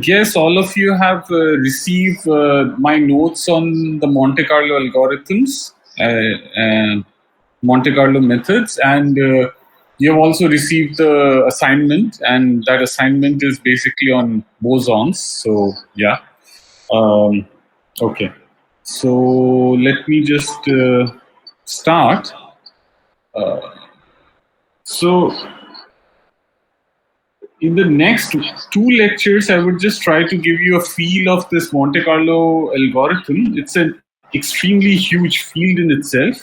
guess all of you have received my notes on the Monte Carlo algorithms, Monte Carlo methods, and you have also received the assignment, and that assignment is basically on bosons. So yeah, okay. So let me just start. So in the next two lectures, I would just try to give you a feel of this Monte Carlo algorithm. It's an extremely huge field in itself,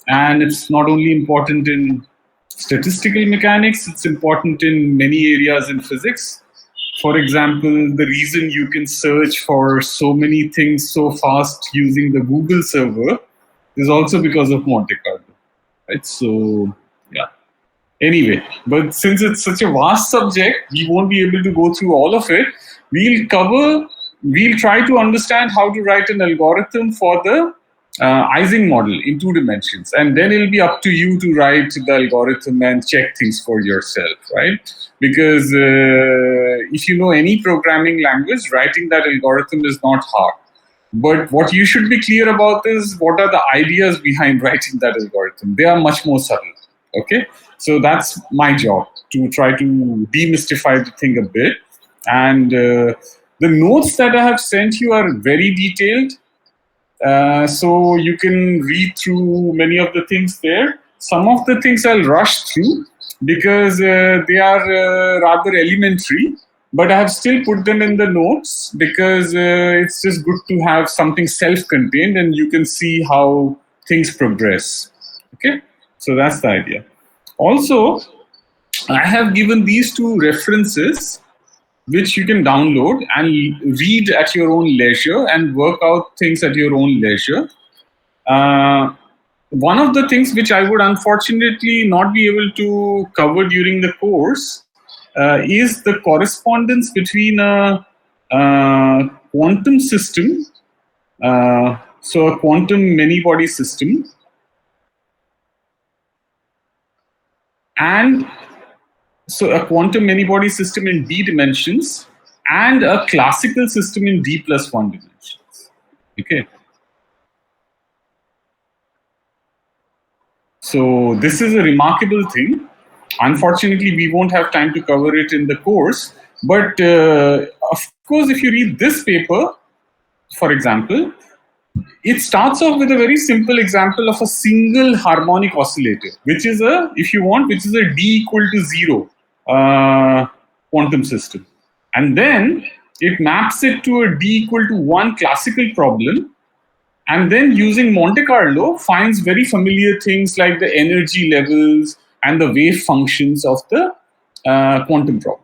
and it's not only important in statistical mechanics, it's important in many areas in physics. For example, the reason you can search for so many things so fast using the Google server is also because of Monte Carlo, right? So, yeah. Anyway, but since it's such a vast subject, we won't be able to go through all of it. We'll try to understand how to write an algorithm for the Ising model in 2 dimensions. And then it'll be up to you to write the algorithm and check things for yourself, right? Because if you know any programming language, writing that algorithm is not hard. But what you should be clear about is what are the ideas behind writing that algorithm. They are much more subtle. Okay, so that's my job, to try to demystify the thing a bit. And the notes that I have sent you are very detailed, so you can read through many of the things there. Some of the things I'll rush through because they are rather elementary, but I have still put them in the notes because it's just good to have something self-contained and you can see how things progress. Okay, so that's the idea. Also, I have given these 2 references which you can download and read at your own leisure and work out things at your own leisure. One of the things which I would unfortunately not be able to cover during the course is the correspondence between a quantum system, so a quantum many-body system, and so a quantum many-body system in d dimensions and a classical system in d plus 1 dimensions. Okay. So this is a remarkable thing. Unfortunately, we won't have time to cover it in the course. But of course, if you read this paper, for example, it starts off with a very simple example of a single harmonic oscillator, which is a, if you want, which is a d equal to 0 quantum system. And then it maps it to a d equal to 1 classical problem, and then using Monte Carlo finds very familiar things like the energy levels and the wave functions of the quantum problem.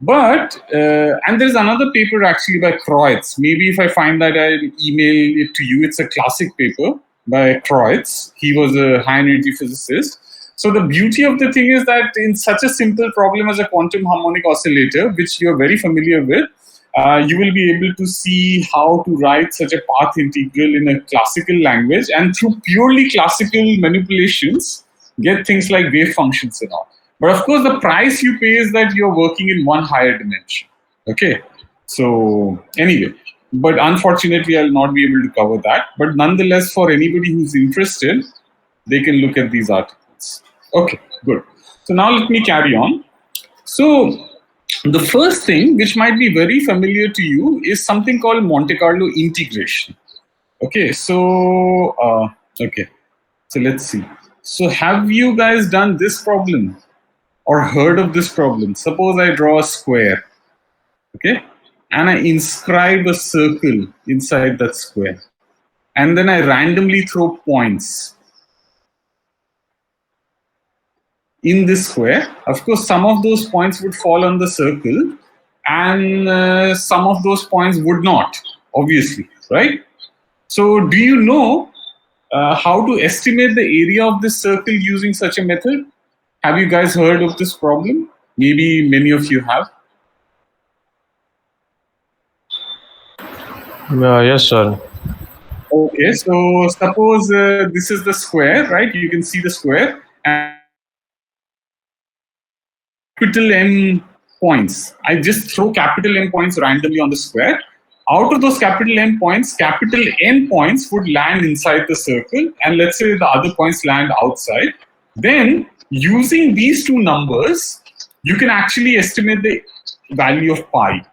But, and there's another paper actually by Kreutz. Maybe if I find that, I'll email it to you. It's a classic paper by Kreutz. He was a high energy physicist. So the beauty of the thing is that in such a simple problem as a quantum harmonic oscillator, which you're very familiar with, you will be able to see how to write such a path integral in a classical language, and through purely classical manipulations, get things like wave functions and all. But of course, the price you pay is that you're working in one higher dimension. Okay. So anyway, but unfortunately, I'll not be able to cover that. But nonetheless, for anybody who's interested, they can look at these articles. Okay, good. So now let me carry on. So the first thing, which might be very familiar to you, is something called Monte Carlo integration. Okay, so so let's see. So have you guys done this problem or heard of this problem? Suppose I draw a square, okay, and I inscribe a circle inside that square, and then I randomly throw points in this square. Of course, some of those points would fall on the circle, and some of those points would not, obviously, right? So do you know how to estimate the area of this circle using such a method? Have you guys heard of this problem? Maybe many of you have. Yes, sir. Okay, so suppose this is the square, right? You can see the square, and capital M points. I just throw capital M points randomly on the square. Out of those capital M points, capital N points would land inside the circle, and let's say the other points land outside. Then, using these two numbers, you can actually estimate the value of pi.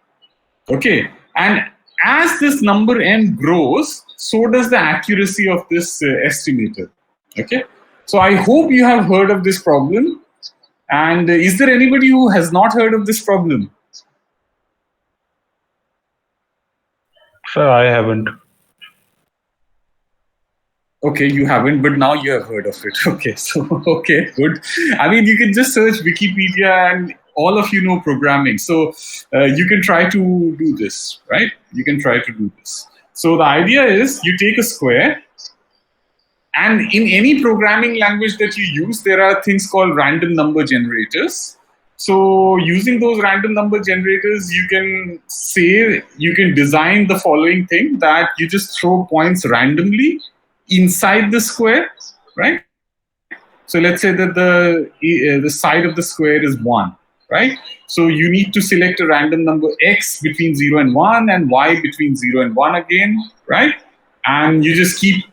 Okay, and as this number n grows, so does the accuracy of this estimator. Okay, so I hope you have heard of this problem. And is there anybody who has not heard of this problem? Sir, I haven't. Okay, you haven't, but now you have heard of it. Okay, so, okay, good. I mean, you can just search Wikipedia and all of you know programming. So you can try to do this, right? You can try to do this. So the idea is you take a square, and in any programming language that you use, there are things called random number generators. So using those random number generators, you can design the following thing, that you just throw points randomly inside the square, right? So let's say that the side of the square is 1, right? So you need to select a random number x between 0 and 1 and y between 0 and 1 again, right? And you just keep,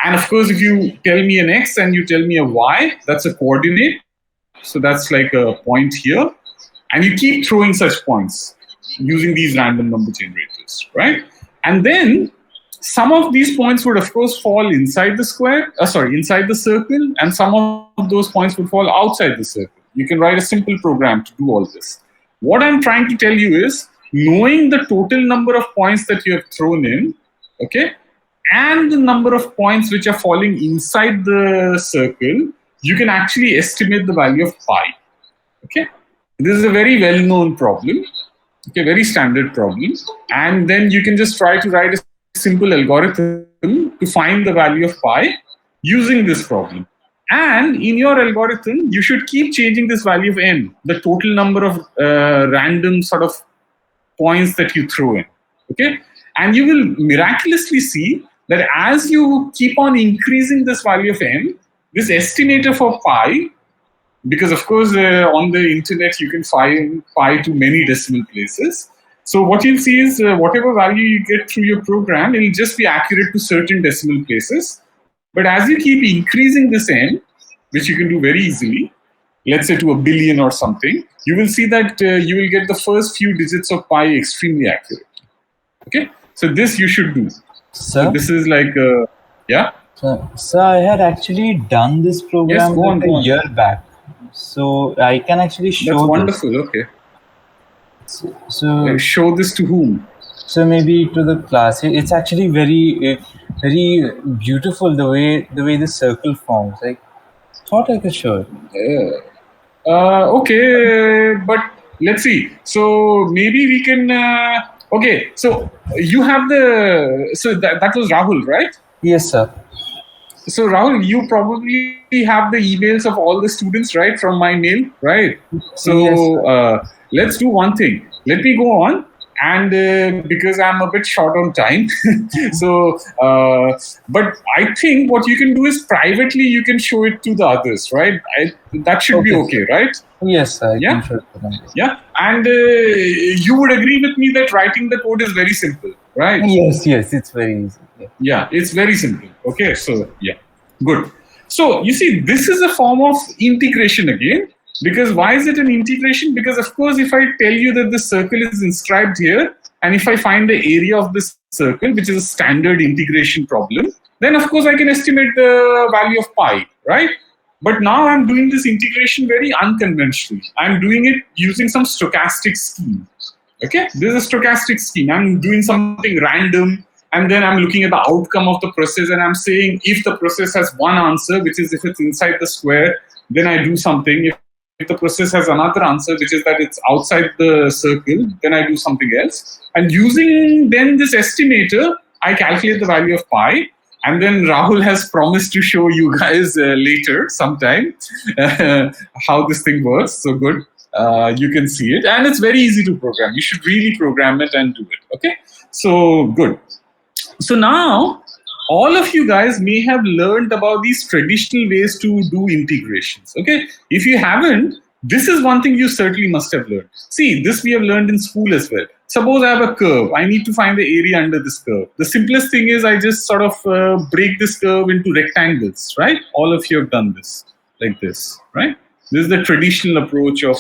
and of course, if you tell me an x and you tell me a y, that's a coordinate. So that's like a point here. And you keep throwing such points using these random number generators, right? And then some of these points would, of course, fall inside the square, inside the circle, and some of those points would fall outside the circle. You can write a simple program to do all this. What I'm trying to tell you is, knowing the total number of points that you have thrown in, okay, and the number of points which are falling inside the circle, you can actually estimate the value of pi. Okay, this is a very well-known problem. Okay, very standard problem, and then you can just try to write a simple algorithm to find the value of pi using this problem. And in your algorithm, you should keep changing this value of n, the total number of random sort of points that you throw in. Okay, and you will miraculously see that as you keep on increasing this value of n, this estimator for pi, because of course on the internet you can find pi to many decimal places. So what you'll see is whatever value you get through your program, it'll just be accurate to certain decimal places. But as you keep increasing this n, which you can do very easily, let's say to 1 billion or something, you will see that you will get the first few digits of pi extremely accurate. Okay, so this you should do. So this is like, yeah? So I had actually done this program a year back. So I can actually show That's wonderful, this. Okay. So show this to whom? So maybe to the class. It's actually very beautiful the way the circle forms. I thought I could show it. Okay, but let's see. So maybe we can. Okay, so you have that was Rahul, right? Yes, sir. So Rahul, you probably have the emails of all the students, right, from my mail, right? So yes, let's do one thing. Let me go on, and because I'm a bit short on time, so but I think what you can do is privately you can show it to the others, right? That should be okay, right? Yes, sir. Yeah, yeah, and you would agree with me that writing the code is very simple, right? Yes, it's very easy. Yeah, it's very simple. Okay, so yeah, good. So you see, this is a form of integration again. Because why is it an integration? Because of course, if I tell you that the circle is inscribed here, and if I find the area of this circle, which is a standard integration problem, then of course I can estimate the value of pi, right? But now I'm doing this integration very unconventionally. I'm doing it using some stochastic scheme. Okay, this is a stochastic scheme. I'm doing something random, and then I'm looking at the outcome of the process, and I'm saying if the process has one answer, which is if it's inside the square, then I do something. If the process has another answer, which is that it's outside the circle, then I do something else. And using then this estimator, I calculate the value of pi. And then Rahul has promised to show you guys later sometime how this thing works. So good. You can see it. And it's very easy to program. You should really program it and do it. Okay. So good. So now, all of you guys may have learned about these traditional ways to do integrations. Okay, if you haven't, This is one thing you certainly must have learned. See, this we have learned in school as well. Suppose I have a curve. I need to find the area under this curve. The simplest thing is I just sort of break this curve into rectangles, right? All of you have done this, like this, right? This is the traditional approach of,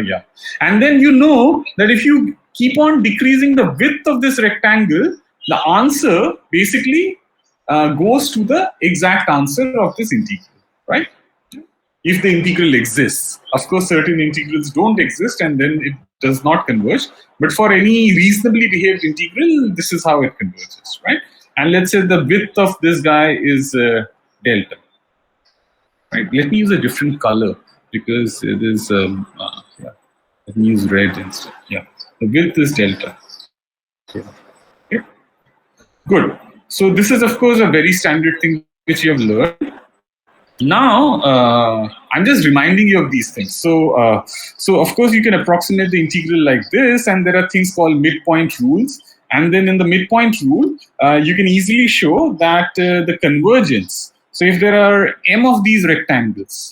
yeah. And then you know that if you keep on decreasing the width of this rectangle, the answer basically goes to the exact answer of this integral, right? If the integral exists. Of course, certain integrals don't exist and then it does not converge. But for any reasonably behaved integral, this is how it converges, right? And let's say the width of this guy is delta, right? Let me use a different color because it is, yeah. Let me use red instead. Yeah, the width is delta. Okay. Good. So this is, of course, a very standard thing which you have learned. Now, I'm just reminding you of these things. So, so of course, you can approximate the integral like this, and there are things called midpoint rules. And then in the midpoint rule, you can easily show that the convergence. So if there are m of these rectangles,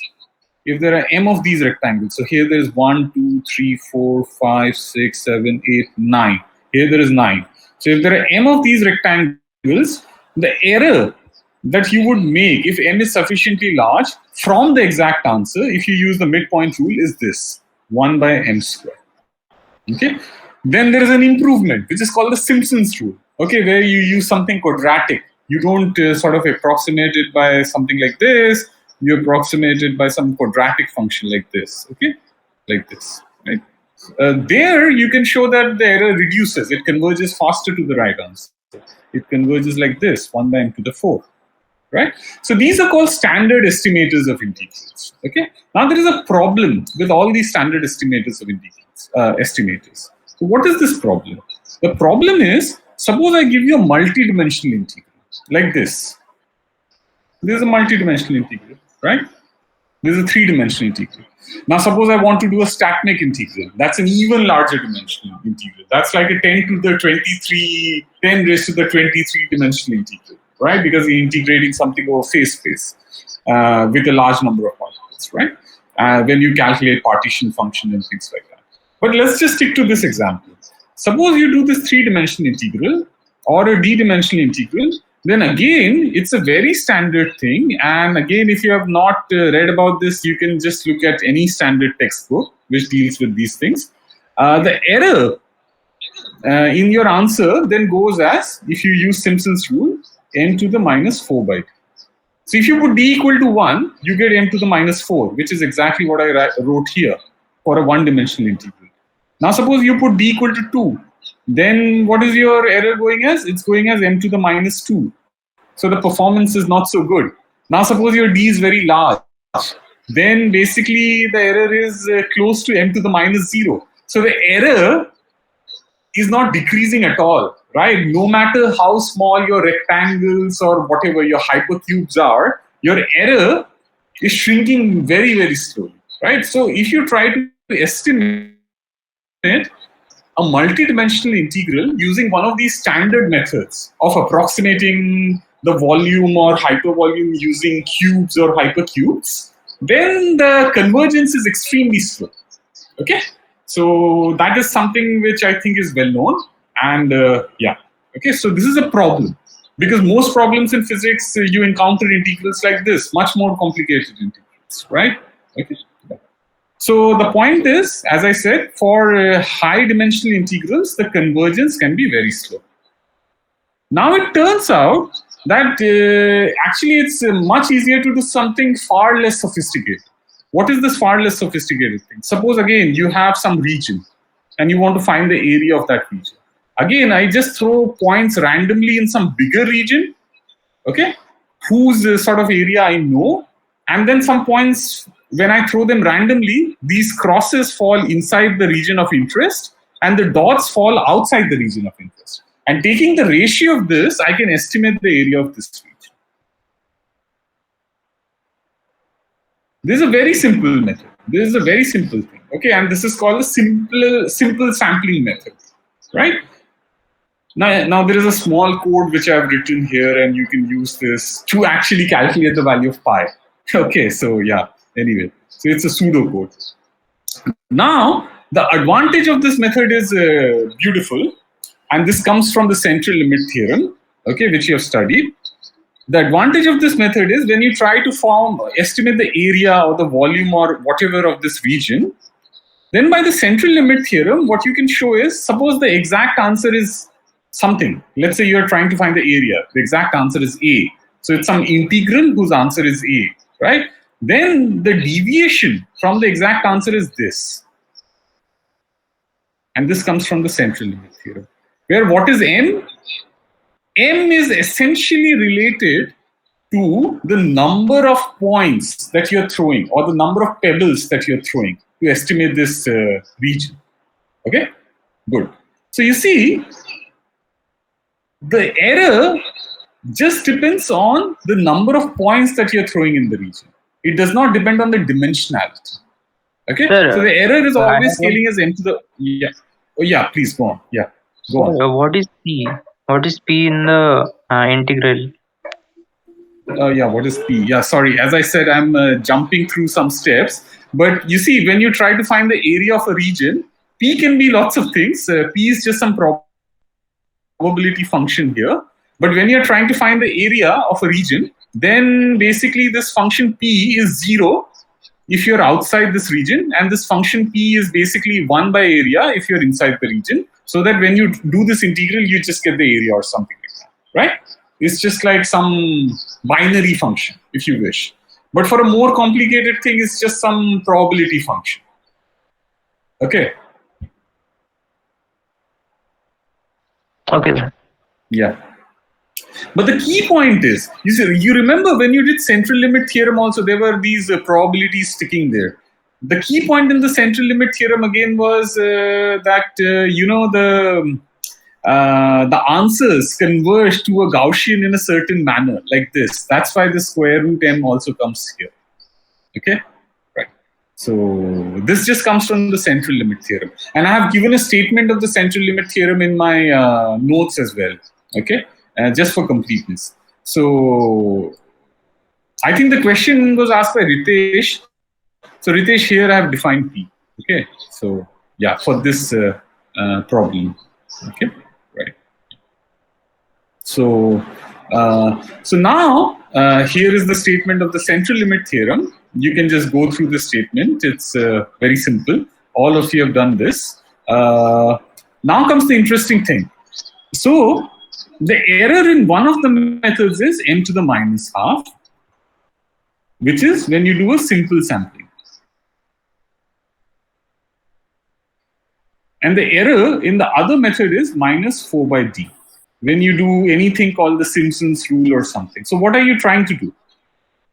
so here there is 1, 2, 3, 4, 5, 6, 7, 8, 9. Here there is 9. So if there are m of these rectangles, the error that you would make if m is sufficiently large from the exact answer, if you use the midpoint rule, is this 1 by m squared. Okay. Then there is an improvement which is called the Simpson's rule. Okay, where you use something quadratic. You don't sort of approximate it by something like this. You approximate it by some quadratic function like this. Okay, like this. Right. There you can show that the error reduces. It converges faster to the right answer. It converges like this, 1 by m to the 4. Right? So these are called standard estimators of integrals. Okay. Now there is a problem with all these standard estimators of integrals. Estimators. So what is this problem? The problem is, suppose I give you a multi-dimensional integral like this. This is a multi-dimensional integral, right? This is a 3-dimensional integral. Now suppose I want to do a Statnik integral. That's an even larger dimensional integral. That's like a 10 raised to the 23 dimensional integral. Right, because you're integrating something over phase space with a large number of particles, right? When you calculate partition function and things like that. But let's just stick to this example. Suppose you do this 3-dimensional integral or a d-dimensional integral, then again, it's a very standard thing. And again, if you have not read about this, you can just look at any standard textbook which deals with these things. The error in your answer then goes as, if you use Simpson's rule, n to the minus 4 by 2. So if you put d equal to 1, you get m to the minus 4, which is exactly what I wrote here for a 1-dimensional integral. Now suppose you put d equal to 2, then what is your error going as? It's going as m to the minus 2. So the performance is not so good. Now suppose your d is very large, then basically the error is close to m to the minus 0. So the error is not decreasing at all, right? No matter how small your rectangles or whatever your hypercubes are, your error is shrinking very, very slowly, right? So if you try to estimate a multidimensional integral using one of these standard methods of approximating the volume or hypervolume using cubes or hypercubes, then the convergence is extremely slow, okay? So that is something which I think is well known, and yeah, okay. So this is a problem because most problems in physics you encounter integrals like this, much more complicated integrals, right? Okay. So the point is, as I said, for high-dimensional integrals, the convergence can be very slow. Now it turns out that actually it's much easier to do something far less sophisticated. What is this far less sophisticated thing? Suppose again you have some region and you want to find the area of that region. Again, I just throw points randomly in some bigger region, okay, whose sort of area I know, and then some points, when I throw them randomly, these crosses fall inside the region of interest and the dots fall outside the region of interest. And taking the ratio of this, I can estimate the area of this region. This is a very simple method. This is a very simple thing. Okay, and this is called a simple sampling method, right? Now there is a small code which I've written here, and you can use this to actually calculate the value of pi. Okay, so yeah. Anyway, so it's a pseudocode. Now, the advantage of this method is beautiful, and this comes from the central limit theorem, okay, which you have studied. The advantage of this method is when you try to estimate the area or the volume or whatever of this region, then by the central limit theorem, what you can show is, suppose the exact answer is something. Let's say you're trying to find the area. The exact answer is A. So it's some integral whose answer is A, right? Then the deviation from the exact answer is this. And this comes from the central limit theorem. Where what is M? M is essentially related to the number of points that you're throwing or the number of pebbles that you're throwing to estimate this region. Okay, good. So you see, the error just depends on the number of points that you're throwing in the region. It does not depend on the dimensionality. Okay, Sir, so the error is always scaling as m to the Oh yeah, please go on. Yeah, go on. what is P? What is P in the integral? Yeah, what is P? Yeah, sorry. As I said, I'm jumping through some steps. But you see, when you try to find the area of a region, P can be lots of things. P is just some probability function here. But when you're trying to find the area of a region, then basically this function P is 0 if you're outside this region, and this function P is basically 1 by area if you're inside the region, so that when you do this integral, you just get the area or something like that, right? It's just like some binary function, if you wish. But for a more complicated thing, it's just some probability function. Okay. Okay, sir. Yeah. But the key point is, you remember when you did central limit theorem also, there were these probabilities sticking there. The key point in the central limit theorem again was that, the answers converge to a Gaussian in a certain manner, like this. That's why the square root m also comes here. Okay? Right. So this just comes from the central limit theorem. And I have given a statement of the central limit theorem in my notes as well. Okay? Just for completeness. So I think the question was asked by Ritesh. So Ritesh, here I have defined P. Okay, so yeah, for this problem. Okay, right. So now here is the statement of the central limit theorem. You can just go through the statement. It's very simple. All of you have done this. Now comes the interesting thing. So the error in one of the methods is m to the minus half, which is when you do a simple sampling. And the error in the other method is minus 4 by d, when you do anything called the Simpson's rule or something. So what are you trying to do?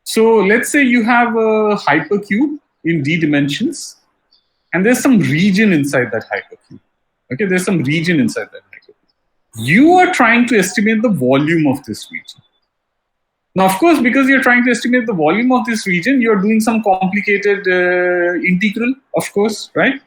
So let's say you have a hypercube in d dimensions, and there's some region inside that hypercube. Okay, there's some region inside that hypercube. You are trying to estimate the volume of this region. Now, of course, because you're trying to estimate the volume of this region, you're doing some complicated integral, of course, right?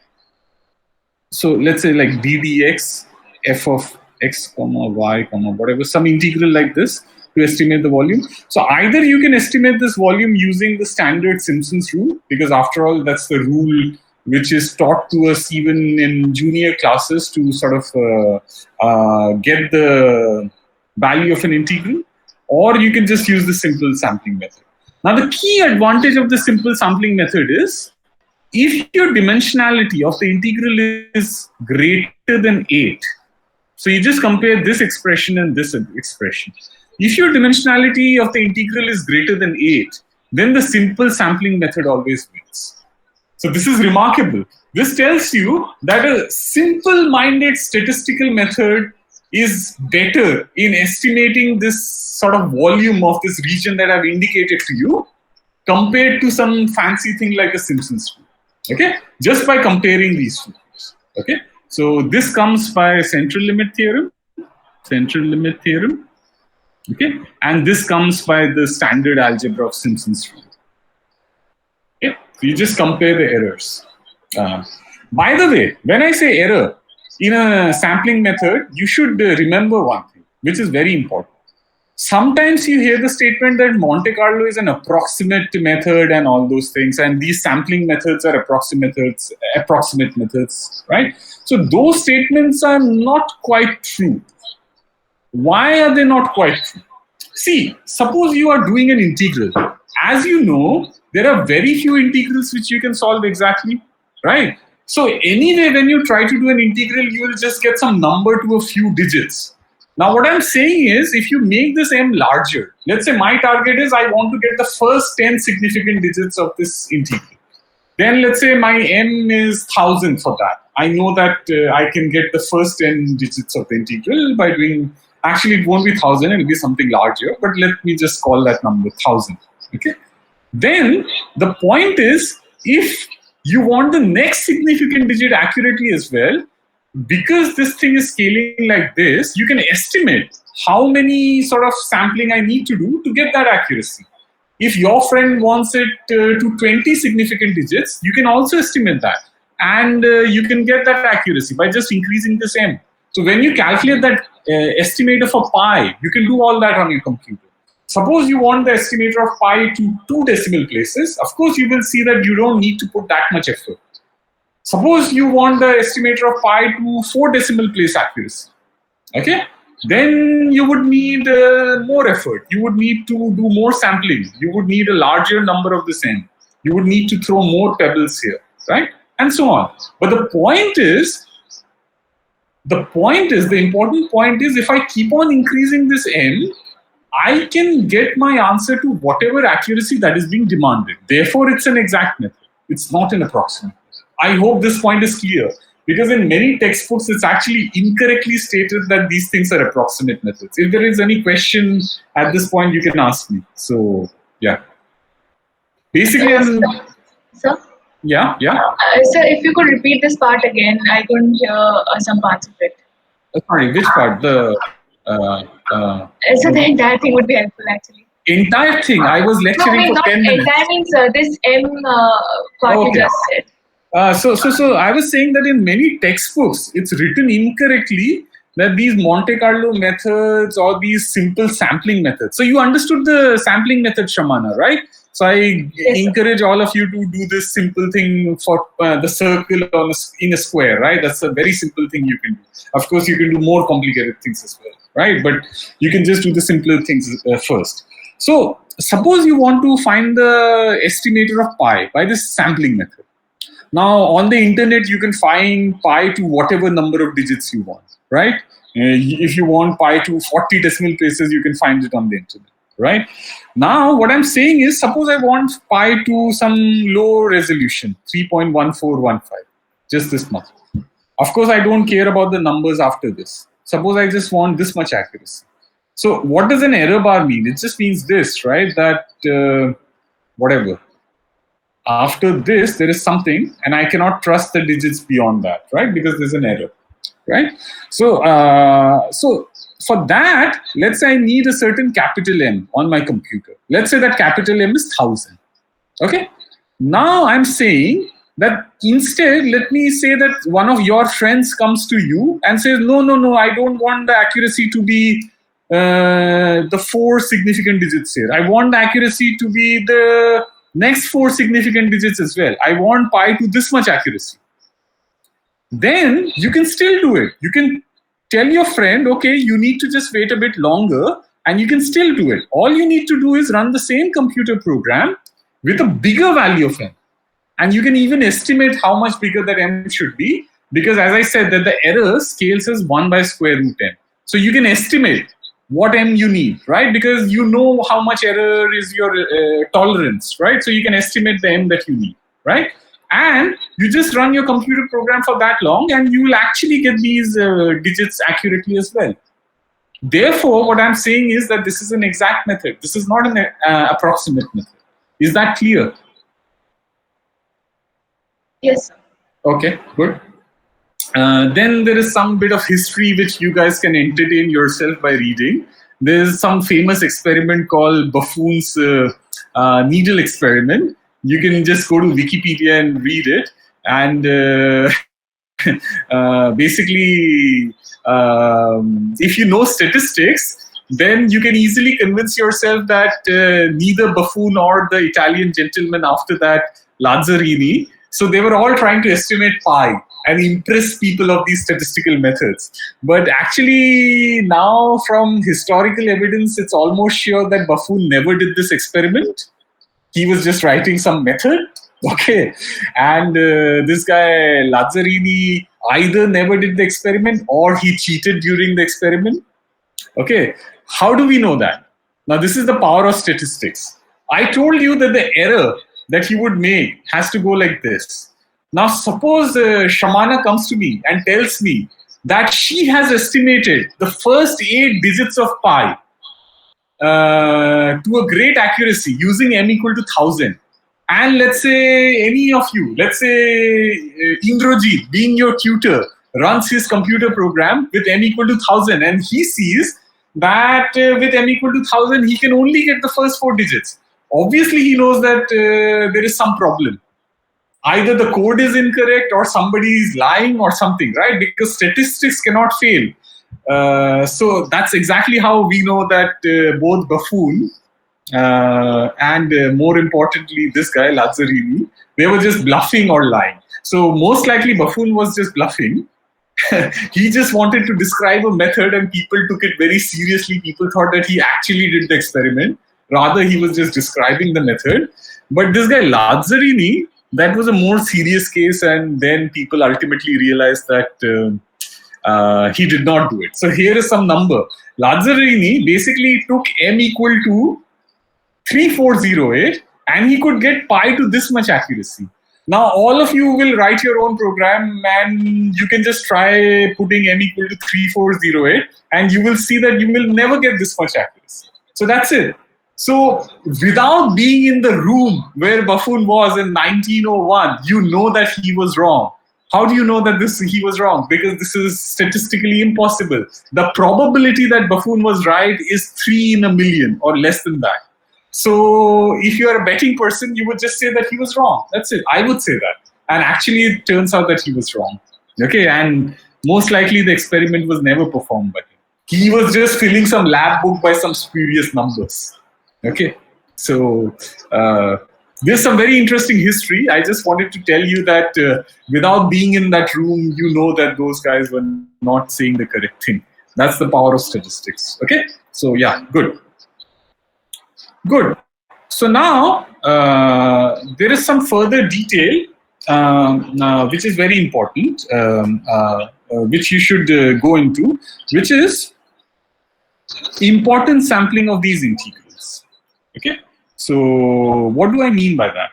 So let's say like ddx, f of x, comma, y, comma, whatever, some integral like this to estimate the volume. So either you can estimate this volume using the standard Simpson's rule, because after all, that's the rule which is taught to us even in junior classes to sort of get the value of an integral, or you can just use the simple sampling method. Now, the key advantage of the simple sampling method is, if your dimensionality of the integral is greater than 8, so you just compare this expression and this expression. If your dimensionality of the integral is greater than 8, then the simple sampling method always wins. So this is remarkable. This tells you that a simple-minded statistical method is better in estimating this sort of volume of this region that I've indicated to you, compared to some fancy thing like a Simpson's rule. Okay, just by comparing these two things. Okay, so this comes by central limit theorem, okay, and this comes by the standard algebra of Simpson's rule. Okay, so you just compare the errors. By the way, when I say error in a sampling method, you should remember one thing, which is very important. Sometimes you hear the statement that Monte Carlo is an approximate method and all those things, and these sampling methods are approximate methods, right? So those statements are not quite true. Why are they not quite true? See, suppose you are doing an integral. As you know, there are very few integrals which you can solve exactly, right? So anyway, when you try to do an integral, you will just get some number to a few digits. Now, what I'm saying is, if you make this m larger, let's say my target is I want to get the first 10 significant digits of this integral. Then let's say my m is 1000 for that. I know that I can get the first 10 digits of the integral by doing, actually it won't be 1000, it'll be something larger, but let me just call that number 1000, okay? Then the point is, if you want the next significant digit accurately as well, because this thing is scaling like this, you can estimate how many sort of sampling I need to do to get that accuracy. If your friend wants it to 20 significant digits, you can also estimate that. And you can get that accuracy by just increasing this m. So when you calculate that estimator for pi, you can do all that on your computer. Suppose you want the estimator of pi to 2 decimal places. Of course, you will see that you don't need to put that much effort. Suppose you want the estimator of pi to 4 decimal place accuracy. Okay? Then you would need more effort. You would need to do more sampling. You would need a larger number of this n. You would need to throw more pebbles here, right? And so on. But the important point is, if I keep on increasing this m, I can get my answer to whatever accuracy that is being demanded. Therefore, it's an exact method. It's not an approximate. I hope this point is clear, because in many textbooks, it's actually incorrectly stated that these things are approximate methods. If there is any question at this point, you can ask me. So, yeah. Basically, Sir? Yeah. Sir, if you could repeat this part again, I couldn't hear some parts of it. Sorry, which part? So the entire thing would be helpful, actually. Entire thing. I was lecturing for 10 minutes. Entire means this M part you just said. So I was saying that in many textbooks, it's written incorrectly that these Monte Carlo methods or these simple sampling methods. So you understood the sampling method, Shamana, right? So I encourage all of you to do this simple thing for the circle in a square, right? That's a very simple thing you can do. Of course, you can do more complicated things as well, right? But you can just do the simpler things first. So suppose you want to find the estimator of pi by this sampling method. Now, on the internet, you can find pi to whatever number of digits you want, right? If you want pi to 40 decimal places, you can find it on the internet, right? Now, what I'm saying is, suppose I want pi to some low resolution, 3.1415, just this much. Of course, I don't care about the numbers after this. Suppose I just want this much accuracy. So what does an error bar mean? It just means this, right? That whatever. After this, there is something, and I cannot trust the digits beyond that, right? Because there's an error, right? So for that, let's say I need a certain capital M on my computer. Let's say that capital M is 1000. Okay. Now I'm saying that instead, let me say that one of your friends comes to you and says, no, I don't want the accuracy to be the 4 significant digits here. I want the accuracy to be the next 4 significant digits as well. I want pi to this much accuracy. Then you can still do it. You can tell your friend, okay, you need to just wait a bit longer, and you can still do it. All you need to do is run the same computer program with a bigger value of m. And you can even estimate how much bigger that m should be, because as I said, that the error scales as 1 by square root m. So you can estimate what m you need, right? Because you know how much error is your tolerance, right? So you can estimate the m that you need, right? And you just run your computer program for that long, and you will actually get these digits accurately as well. Therefore, what I'm saying is that this is an exact method. This is not an approximate method. Is that clear? Yes, sir. Okay, good. Then there is some bit of history which you guys can entertain yourself by reading. There's some famous experiment called Buffon's needle experiment. You can just go to Wikipedia and read it. And basically, if you know statistics, then you can easily convince yourself that neither Buffon or the Italian gentleman after that, Lazzarini, so they were all trying to estimate pi and impress people of these statistical methods. But actually, now from historical evidence, it's almost sure that Buffon never did this experiment. He was just writing some method. Okay. And this guy, Lazzarini, either never did the experiment or he cheated during the experiment. Okay. How do we know that? Now, this is the power of statistics. I told you that the error that he would make has to go like this. Now, suppose Shamana comes to me and tells me that she has estimated the first 8 digits of pi to a great accuracy using m equal to 1000. And let's say any of you, let's say Indrajit, being your tutor, runs his computer program with m equal to 1000, and he sees that with m equal to 1000, he can only get the first 4 digits. Obviously, he knows that there is some problem. Either the code is incorrect or somebody is lying or something, right? Because statistics cannot fail. So that's exactly how we know that both Buffon and more importantly, this guy, Lazzarini, they were just bluffing or lying. So most likely Buffon was just bluffing. He just wanted to describe a method and people took it very seriously. People thought that he actually did the experiment. Rather, he was just describing the method. But this guy, Lazzarini, that was a more serious case, and then people ultimately realized that he did not do it. So here is some number. Lazzarini basically took m equal to 3408 and he could get pi to this much accuracy. Now all of you will write your own program and you can just try putting m equal to 3408 and you will see that you will never get this much accuracy. So that's it. So without being in the room where Buffon was in 1901, you know that he was wrong. How do you know that he was wrong? Because this is statistically impossible. The probability that Buffon was right is 3 in a million or less than that. So if you are a betting person, you would just say that he was wrong. That's it. I would say that. And actually, it turns out that he was wrong. Okay, and most likely the experiment was never performed by him. He was just filling some lab book by some spurious numbers. Okay, so there's some very interesting history. I just wanted to tell you that without being in that room, you know that those guys were not saying the correct thing. That's the power of statistics. Okay, so yeah, good. Good. So now there is some further detail which is very important, which you should go into, which is important sampling of these integrals. Okay. So what do I mean by that?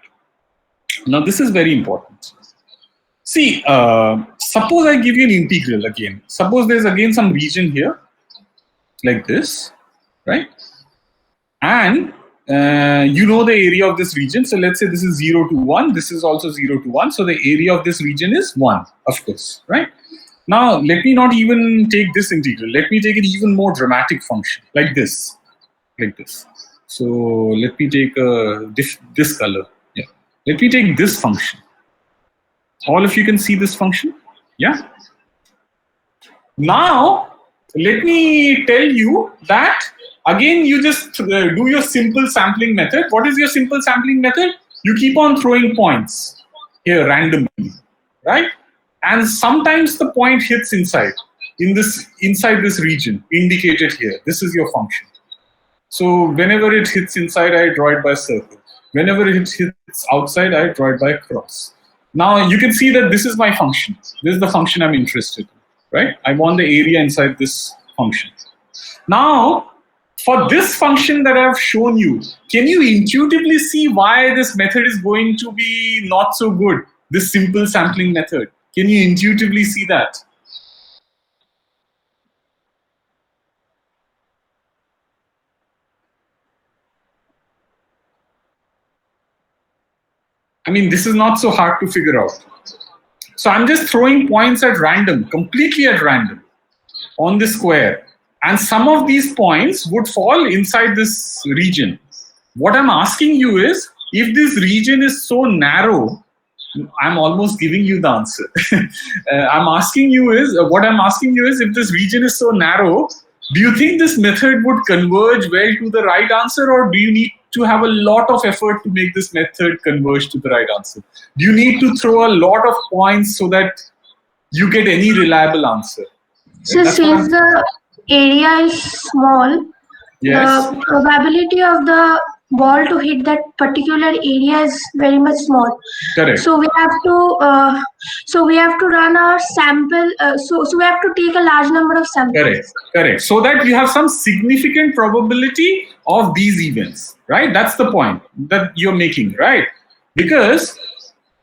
Now this is very important. See, suppose I give you an integral again. Suppose there's again some region here, like this, right? And you know the area of this region. So let's say this is 0 to 1. This is also 0 to 1. So the area of this region is 1, of course, right? Now, let me not even take this integral. Let me take an even more dramatic function, like this, like this. So let me take this color. Yeah. Let me take this function. All of you can see this function? Yeah? Now, let me tell you that again, you just do your simple sampling method. What is your simple sampling method? You keep on throwing points here randomly, right? And sometimes the point hits inside this region indicated here. This is your function. So whenever it hits inside, I draw it by a circle. Whenever it hits outside, I draw it by a cross. Now you can see that this is my function. This is the function I'm interested in, right? I want the area inside this function. Now, for this function that I've shown you, can you intuitively see why this method is going to be not so good? This simple sampling method. Can you intuitively see that? I mean, this is not so hard to figure out. So I'm just throwing points at random, completely at random, on the square. And some of these points would fall inside this region. What I'm asking you is, if this region is so narrow, I'm almost giving you the answer. What I'm asking you is, if this region is so narrow, Do you think this method would converge well to the right answer, or do you need to have a lot of effort to make this method converge to the right answer? Do you need to throw a lot of points so that you get any reliable answer? So That's what since the area is small, Yes, the probability of the ball to hit that particular area is very much small. correct. So we have to run a sample. So we have to take a large number of samples. Correct. So that you have some significant probability of these events, right? That's the point that you're making, right? Because,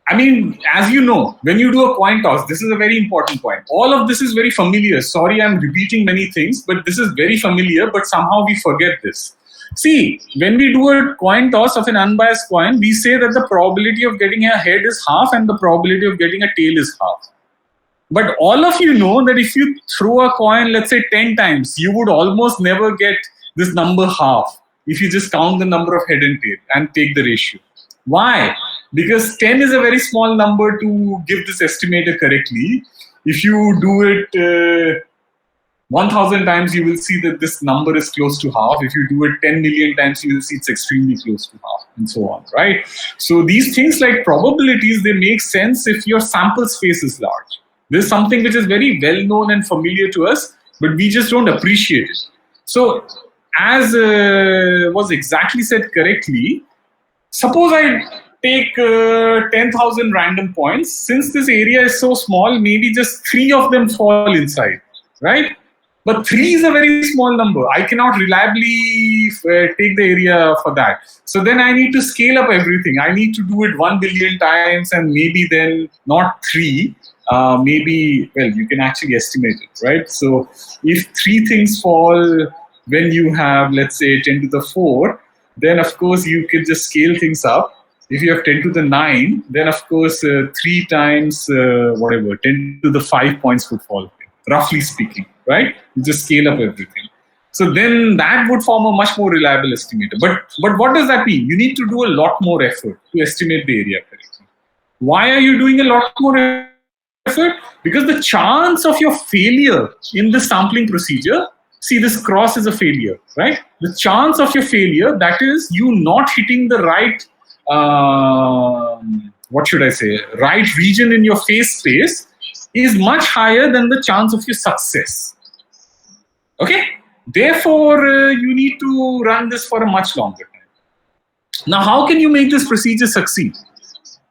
I mean, as you know, when you do a coin toss, this is a very important point. All of this is very familiar. Sorry, I'm repeating many things, but this is very familiar, but somehow we forget this. See, when we do a coin toss of an unbiased coin, we say that the probability of getting a head is half and the probability of getting a tail is half. But all of you know that if you throw a coin, let's say 10 times, you would almost never get this number half if you just count the number of head and tail and take the ratio. Why? Because 10 is a very small number to give this estimator correctly. If you do it 1,000 times, you will see that this number is close to half. If you do it 10 million times, you will see it's extremely close to half, and so on, right? So these things like probabilities, they make sense if your sample space is large. This is something which is very well known and familiar to us, but we just don't appreciate it. So, as was exactly said correctly, suppose I take 10,000 random points. Since this area is so small, maybe just 3 of them fall inside, right? But 3 is a very small number. I cannot reliably take the area for that. So then I need to scale up everything. I need to do it 1 billion times, and maybe then not 3. Maybe, well, you can actually estimate it, right? So if 3 things fall when you have, let's say, 10 to the 4, then of course you could just scale things up. If you have 10 to the 9, then of course 3 times whatever, 10 to the 5 points would fall, roughly speaking, right? You just scale up everything. So then that would form a much more reliable estimator. But what does that mean? You need to do a lot more effort to estimate the area correctly. Why are you doing a lot more effort? Because the chance of your failure in the sampling procedure, see, this cross is a failure, right? The chance of your failure, that is you not hitting the right, what should I say, right region in your phase space is much higher than the chance of your success. Okay? Therefore, you need to run this for a much longer time. Now, how can you make this procedure succeed?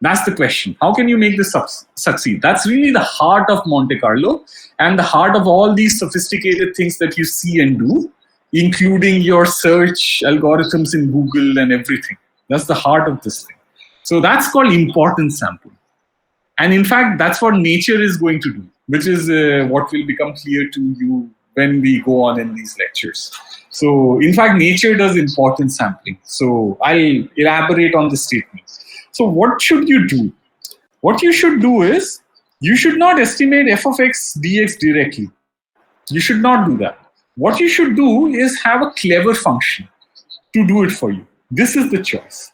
That's the question. How can you make this succeed? That's really the heart of Monte Carlo and the heart of all these sophisticated things that you see and do, including your search algorithms in Google and everything. That's the heart of this thing. So that's called importance sampling. And in fact, that's what nature is going to do, which is what will become clear to you when we go on in these lectures. So in fact, nature does importance sampling. So I'll elaborate on this statement. So what should you do? What you should do is, you should not estimate f of x dx directly. You should not do that. What you should do is have a clever function to do it for you. This is the choice.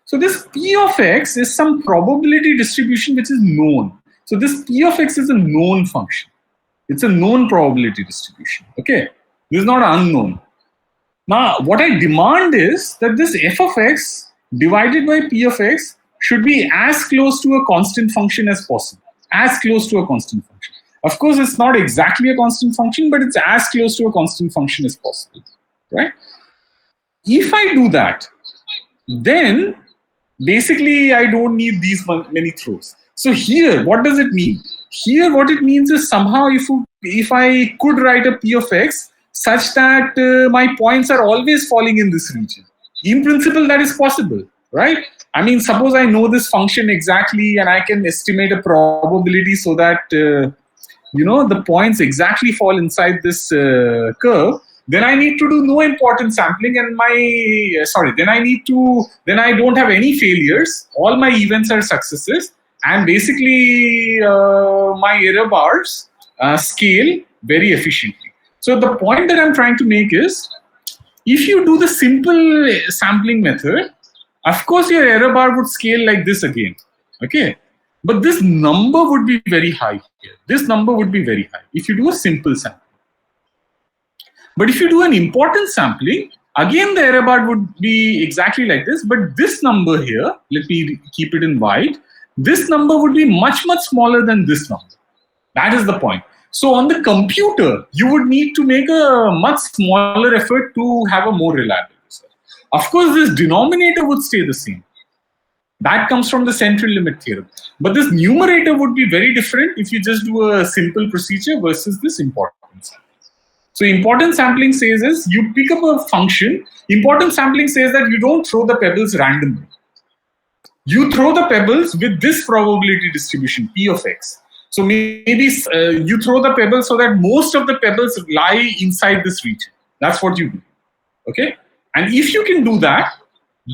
So this p of x is some probability distribution which is known. So this p of x is a known function. It's a known probability distribution. Okay, this is not unknown. Now, what I demand is that this f of x divided by p of x should be as close to a constant function as possible. As close to a constant function. Of course, it's not exactly a constant function, but it's as close to a constant function as possible. Right? If I do that, then basically I don't need these many throws. So here, what does it mean? Here, what it means is somehow if I could write a p of x such that my points are always falling in this region. In principle, that is possible, right? I mean, suppose I know this function exactly and I can estimate a probability so that, the points exactly fall inside this curve, then I need to do no importance sampling and then I don't have any failures. All my events are successes. And basically, my error bars scale very efficiently. So the point that I'm trying to make is, if you do the simple sampling method, of course your error bar would scale like this again. Okay, but this number would be very high here. This number would be very high if you do a simple sampling. But if you do an importance sampling, again the error bar would be exactly like this, but this number here, let me keep it in white, this number would be much, much smaller than this number. That is the point. So on the computer, you would need to make a much smaller effort to have a more reliable result. Of course, this denominator would stay the same. That comes from the central limit theorem. But this numerator would be very different if you just do a simple procedure versus this importance. So importance sampling says is you pick up a function. Importance sampling says that you don't throw the pebbles randomly. You throw the pebbles with this probability distribution, P of x. So maybe you throw the pebbles so that most of the pebbles lie inside this region. That's what you do. Okay? And if you can do that,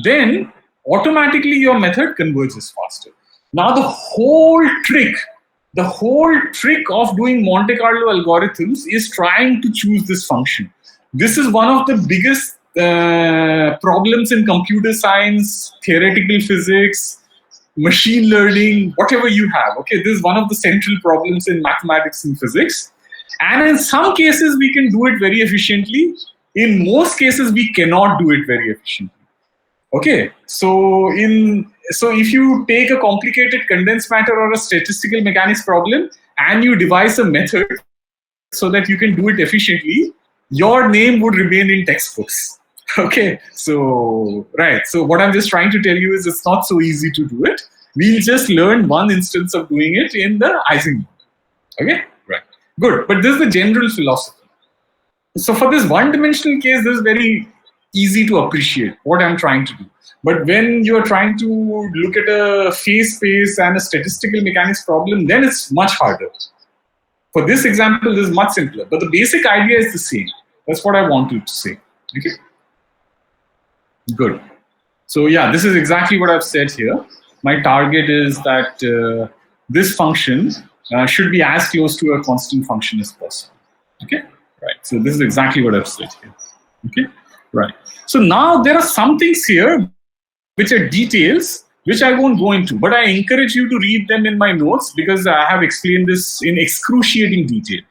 then automatically your method converges faster. Now the whole trick of doing Monte Carlo algorithms is trying to choose this function. This is one of the biggest problems in computer science, theoretical physics, machine learning, whatever you have. Okay, this is one of the central problems in mathematics and physics. And in some cases, we can do it very efficiently. In most cases, we cannot do it very efficiently. Okay, so if you take a complicated condensed matter or a statistical mechanics problem and you devise a method so that you can do it efficiently, your name would remain in textbooks. Okay, so right. So what I'm just trying to tell you is it's not so easy to do it. We'll just learn one instance of doing it in the Ising model. Okay, right. Good. But this is the general philosophy. So for this one-dimensional case, this is very easy to appreciate what I'm trying to do. But when you're trying to look at a phase space and a statistical mechanics problem, then it's much harder. For this example, this is much simpler. But the basic idea is the same. That's what I wanted to say. Okay. Good. So yeah, this is exactly what I've said here. My target is that this function should be as close to a constant function as possible. Okay. Right. So this is exactly what I've said here. Okay. Right. So now there are some things here which are details which I won't go into, but I encourage you to read them in my notes because I have explained this in excruciating detail.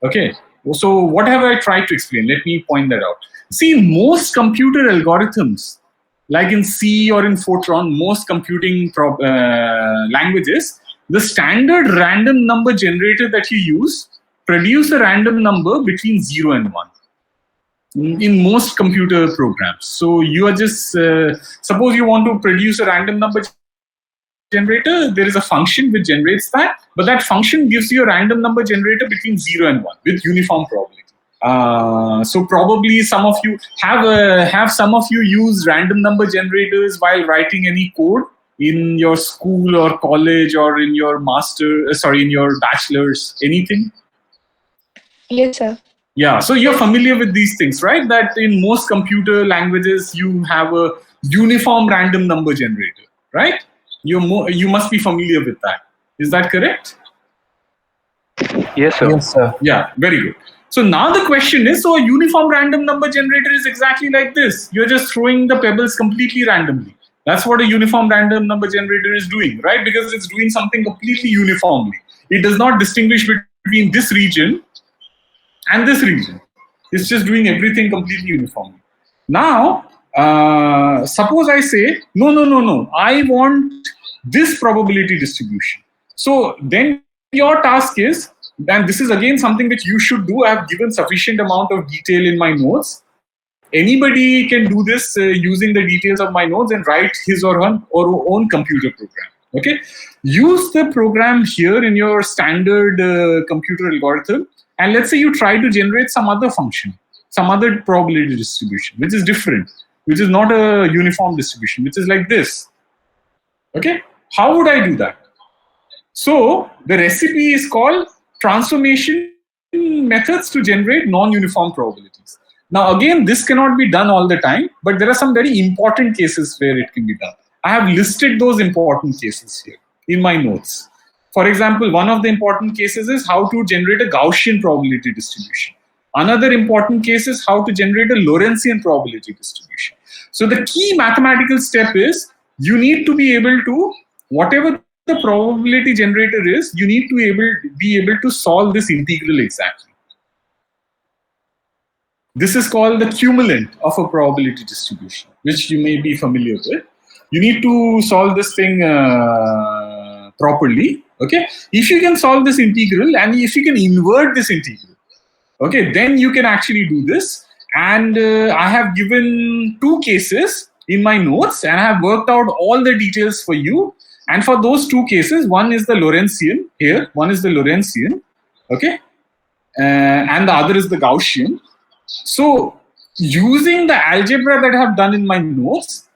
Okay. So what have I tried to explain? Let me point that out. See, in most computer algorithms, like in C or in Fortran, most computing languages, the standard random number generator that you use produce a random number between 0 and 1 in most computer programs. So you are just, suppose you want to produce a random number generator, there is a function which generates that, but that function gives you a random number generator between 0 and 1 with uniform probability. So probably some of you have some of you use random number generators while writing any code in your school or college or in your in your bachelor's, anything? Yes, sir. Yeah, so you're familiar with these things, right? That in most computer languages, you have a uniform random number generator, right? You must be familiar with that. Is that correct? Yes, sir. Yes, sir. Yeah, very good. So now the question is, so a uniform random number generator is exactly like this. You're just throwing the pebbles completely randomly. That's what a uniform random number generator is doing, right? Because it's doing something completely uniformly. It does not distinguish between this region and this region. It's just doing everything completely uniformly. Now, suppose I say, no, I want this probability distribution. So then your task is, and this is again something which you should do. I have given sufficient amount of detail in my notes. Anybody can do this using the details of my notes and write his or her own computer program. Okay, use the program here in your standard computer algorithm, and let's say you try to generate some other function, some other probability distribution, which is different, which is not a uniform distribution, which is like this. Okay, how would I do that? So the recipe is called transformation methods to generate non-uniform probabilities. Now again, this cannot be done all the time, but there are some very important cases where it can be done. I have listed those important cases here in my notes. For example, one of the important cases is how to generate a Gaussian probability distribution. Another important case is how to generate a Lorentzian probability distribution. So the key mathematical step is you need to be able to, whatever the probability generator is, you need to be able to solve this integral exactly. This is called the cumulant of a probability distribution, which you may be familiar with. You need to solve this thing properly. Okay, if you can solve this integral and if you can invert this integral, okay, then you can actually do this. And I have given two cases in my notes and I have worked out all the details for you. And for those two cases, one is the Lorentzian here, one is the Lorentzian, okay, and the other is the Gaussian. So using the algebra that I have done in my notes,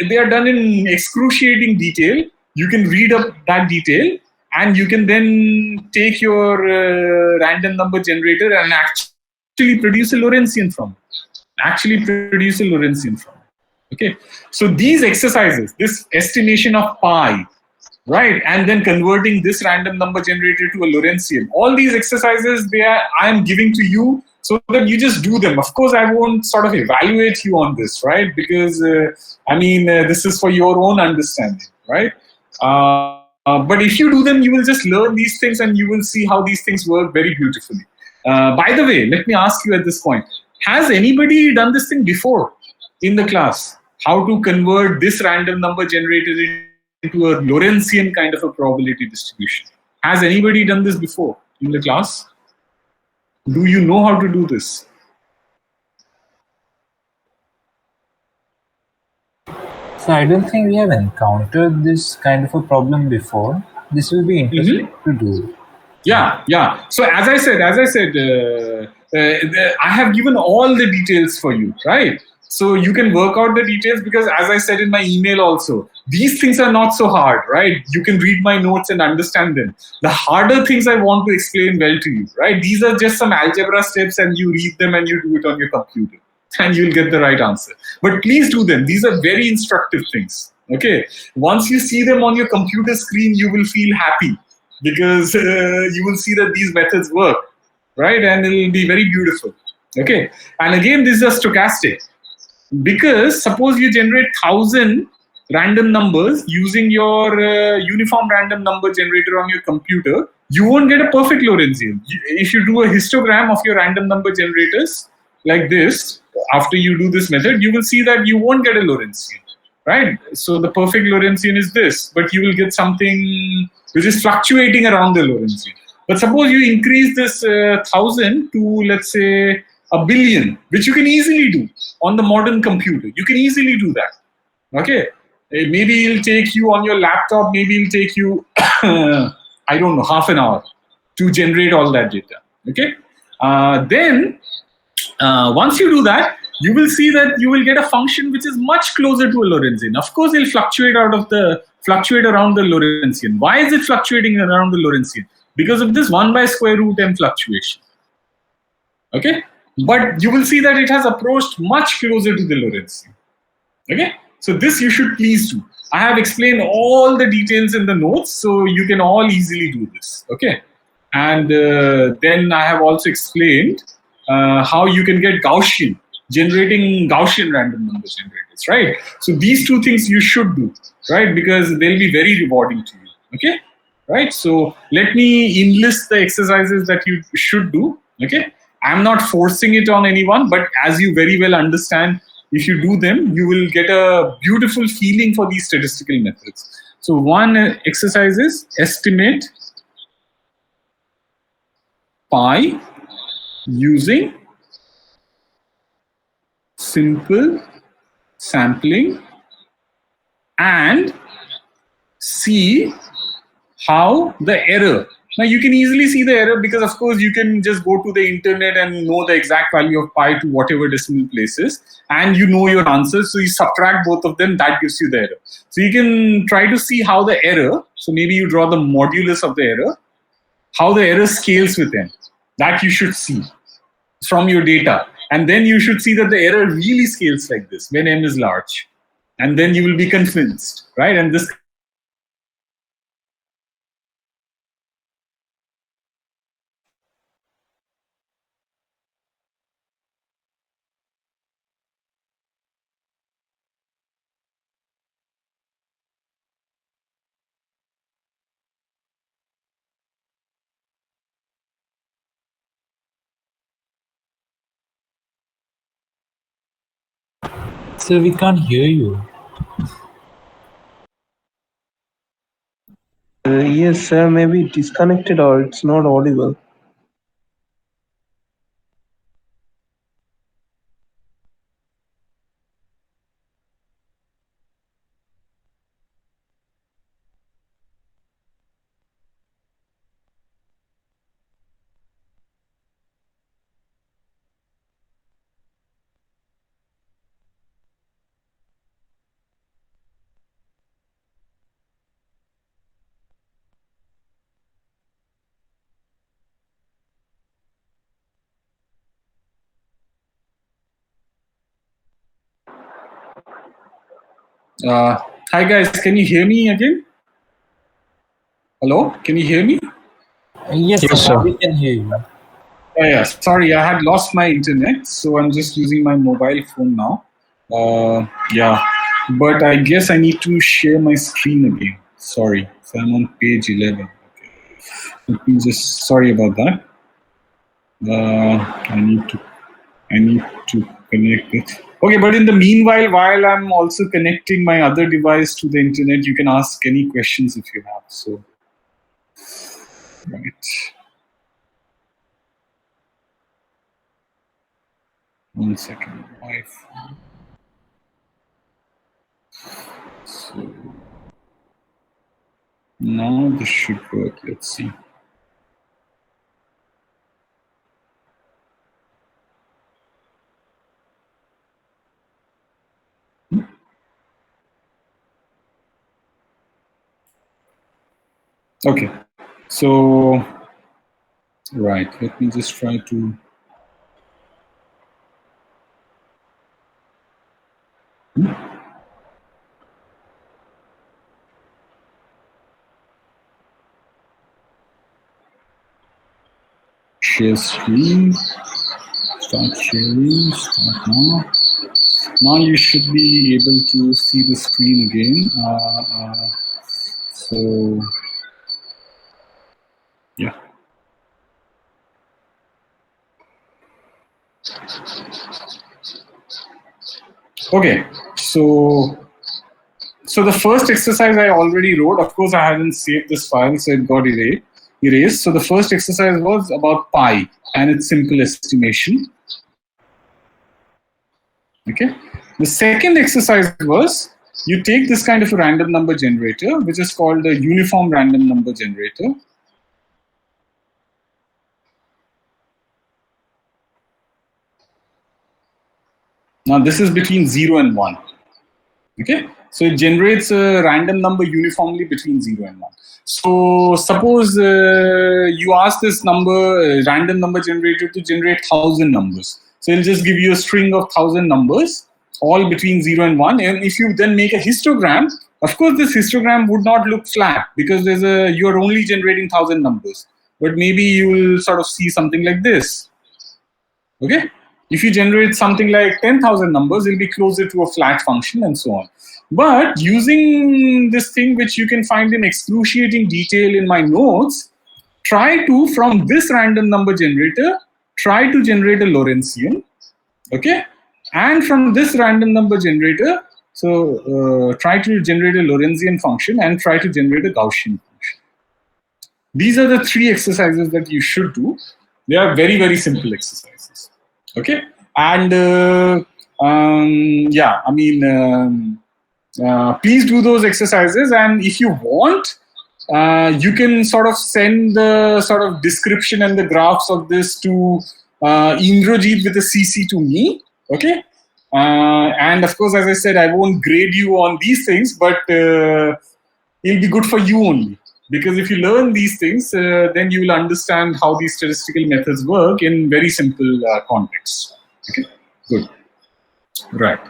they are done in excruciating detail. You can read up that detail and you can then take your random number generator and actually produce a Lorentzian from Okay, so these exercises, this estimation of pi, right, and then converting this random number generator to a Lorentzian, all these exercises I am giving to you so that you just do them. Of course, I won't sort of evaluate you on this, right, because this is for your own understanding, right. But if you do them, you will just learn these things and you will see how these things work very beautifully. By the way, let me ask you at this point, has anybody done this thing before in the class? How to convert this random number generator into a Lorentzian kind of a probability distribution? Has anybody done this before in the class? Do you know how to do this? So I don't think we have encountered this kind of a problem before. This will be interesting to do. Yeah. So as I said, I have given all the details for you, right? So you can work out the details because, as I said in my email also, these things are not so hard, right? You can read my notes and understand them. The harder things I want to explain well to you, right? These are just some algebra steps and you read them and you do it on your computer and you'll get the right answer. But please do them. These are very instructive things. Okay. Once you see them on your computer screen, you will feel happy because you will see that these methods work, right? And it will be very beautiful. Okay. And again, this is stochastic because suppose you generate 1,000 random numbers using your uniform random number generator on your computer, you won't get a perfect Lorentzian. If you do a histogram of your random number generators like this, after you do this method, you will see that you won't get a Lorentzian, right? So the perfect Lorentzian is this, but you will get something which is fluctuating around the Lorentzian. But suppose you increase this 1,000 to, let's say, a billion, which you can easily do on the modern computer. You can easily do that. Okay. Maybe it'll take you on your laptop, maybe it'll take you, I don't know, half an hour to generate all that data. Okay. Then once you do that, you will see that you will get a function which is much closer to a Lorentzian. Of course, it'll fluctuate around the Lorentzian. Why is it fluctuating around the Lorentzian? Because of this 1 by square root m fluctuation. Okay, but you will see that it has approached much closer to the Lorentzian. Okay, so this you should please do. I have explained all the details in the notes, so you can all easily do this. Okay, and then I have also explained how you can get generating Gaussian random number generators, right? So these two things you should do, right? Because they'll be very rewarding to you. Okay, right? So let me enlist the exercises that you should do. Okay, I'm not forcing it on anyone, but as you very well understand, if you do them, you will get a beautiful feeling for these statistical methods. So one exercise is estimate pi using simple sampling and see how the error. Now you can easily see the error because of course you can just go to the internet and know the exact value of pi to whatever decimal places and you know your answers. So you subtract both of them, that gives you the error. So you can try to see how the error, so maybe you draw the modulus of the error, how the error scales with n. That you should see from your data. And then you should see that the error really scales like this when n is large. And then you will be convinced, right? And this Sir, we can't hear you. Yes, sir, maybe disconnected or it's not audible. Hi guys, can you hear me again? Hello, can you hear me? Yes, Yes, sir. sir. We can hear you. Yeah, sorry, I had lost my internet, so I'm just using my mobile phone now. Yeah, but I guess I need to share my screen again. Sorry, so I'm on page 11. Okay. Let me just, sorry about that. I need to connect it. Okay, but in the meanwhile, while I'm also connecting my other device to the internet, you can ask any questions if you have. So, right. 1 second. Wi-Fi. So now this should work. Let's see. Okay, so right. Let me just try to. Share screen. Start sharing. Start now. Now you should be able to see the screen again. So yeah. Okay, so the first exercise I already wrote. Of course, I hadn't saved this file, so it got erased. So the first exercise was about pi and its simple estimation. Okay. The second exercise was you take this kind of a random number generator, which is called a uniform random number generator. Now this is between 0 and 1. Okay, so it generates a random number uniformly between 0 and 1. So suppose you ask this random number generator to generate 1,000 numbers. So it'll just give you a string of 1,000 numbers, all between 0 and 1. And if you then make a histogram, of course this histogram would not look flat because you're only generating 1,000 numbers. But maybe you will sort of see something like this. Okay, if you generate something like 10,000 numbers, it'll be closer to a flat function and so on. But using this thing, which you can find in excruciating detail in my notes, try to, from this random number generator, try to generate a Lorentzian. Okay, and from this random number generator, so try to generate a Lorentzian function and try to generate a Gaussian function. These are the three exercises that you should do. They are very, very simple exercises. Okay, and yeah, I mean, please do those exercises, and if you want, you can sort of send the sort of description and the graphs of this to Indrajit with a CC to me. Okay, and of course, as I said, I won't grade you on these things, but it'll be good for you only. Because if you learn these things, then you will understand how these statistical methods work in very simple contexts. Okay, good. Right.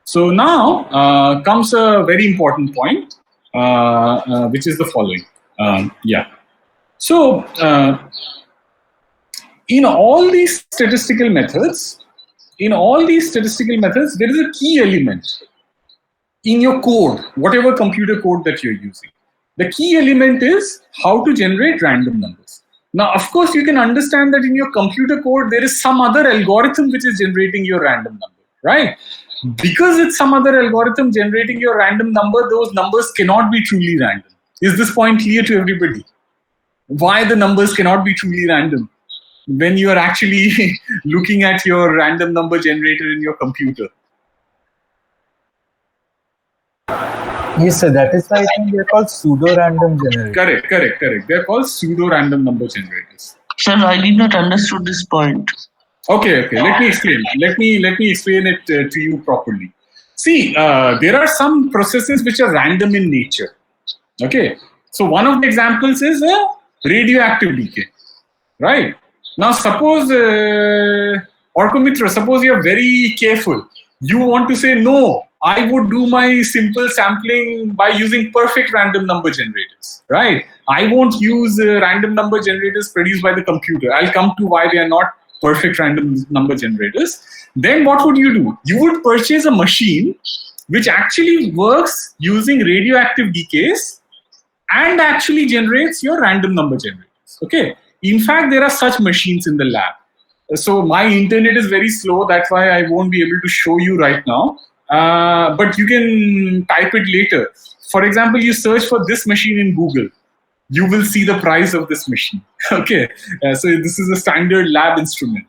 So now comes a very important point, which is the following. Yeah. So in all these statistical methods, there is a key element in your code, whatever computer code that you're using. The key element is how to generate random numbers. Now, of course, you can understand that in your computer code, there is some other algorithm which is generating your random number, right? because it's some other algorithm generating your random number, those numbers cannot be truly random. Is this point clear to everybody? Why the numbers cannot be truly random when you are actually looking at your random number generator in your computer? Yes, sir. That is why I think they're called pseudo-random generators. Correct. They're called pseudo-random number generators. Sir, I did not understood this point. Okay. Let me explain. Let me explain it to you properly. See, there are some processes which are random in nature. Okay. So one of the examples is a radioactive decay. Right. Now, suppose, Orkomitra, suppose you are very careful. You want to say, no, I would do my simple sampling by using perfect random number generators, right? I won't use random number generators produced by the computer. I'll come to why they are not perfect random number generators. Then what would you do? You would purchase a machine which actually works using radioactive decays and actually generates your random number generators, okay? In fact, there are such machines in the lab. So my internet is very slow. That's why I won't be able to show you right now. But you can type it later. For example, you search for this machine in Google. You will see the price of this machine. Okay. So this is a standard lab instrument.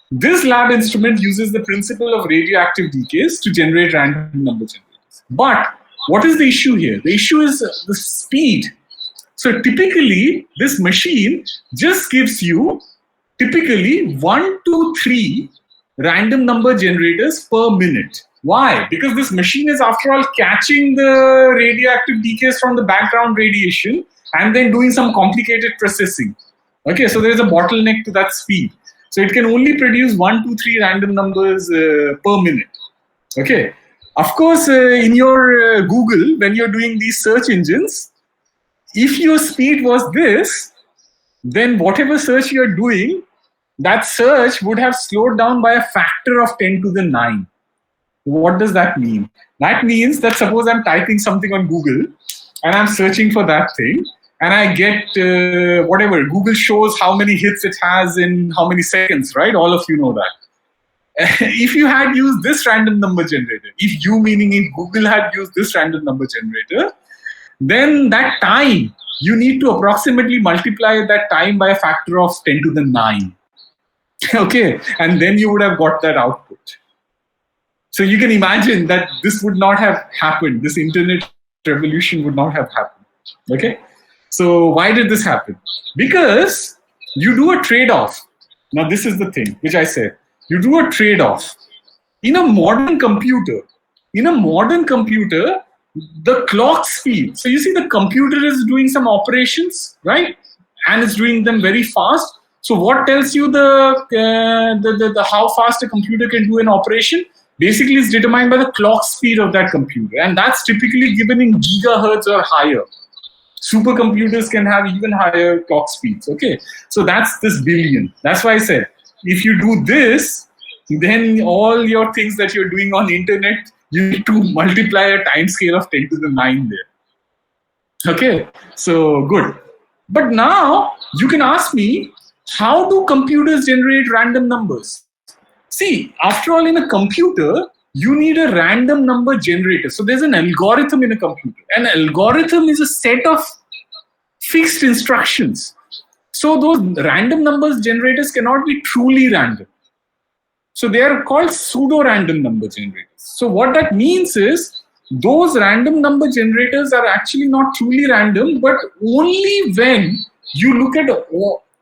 This lab instrument uses the principle of radioactive decays to generate random number generators. But what is the issue here? The issue is the speed. So typically, this machine just gives you typically 1 to 3 random number generators per minute. Why? Because this machine is, after all, catching the radioactive decays from the background radiation and then doing some complicated processing. Okay, so there is a bottleneck to that speed. So it can only produce 1 to 3 random numbers per minute. Okay. Of course, in your Google, when you're doing these search engines, if your speed was this, then whatever search you're doing, that search would have slowed down by a factor of 10 to the 9. What does that mean? That means that suppose I'm typing something on Google and I'm searching for that thing and I get whatever, Google shows how many hits it has in how many seconds, right? All of you know that. If you had used this random number generator, if you meaning if Google had used this random number generator, then that time, you need to approximately multiply that time by a factor of 10 to the 9. Okay, and then you would have got that output. So you can imagine that this would not have happened. This internet revolution would not have happened. Okay, so why did this happen? Because you do a trade-off. Now this is the thing which I said. You do a trade-off. In a modern computer, the clock speed. So you see the computer is doing some operations, right? And it's doing them very fast. So what tells you the how fast a computer can do an operation? Basically, it's determined by the clock speed of that computer. And that's typically given in gigahertz or higher. Supercomputers can have even higher clock speeds, okay? So that's this billion. That's why I said, if you do this, then all your things that you're doing on internet, you need to multiply a time scale of 10 to the 9 there. Okay, so good. But now you can ask me, how do computers generate random numbers? See, after all, in a computer, you need a random number generator. So there's an algorithm in a computer. An algorithm is a set of fixed instructions. So those random numbers generators cannot be truly random. So they are called pseudo-random number generators. So what that means is those random number generators are actually not truly random, but only when you look at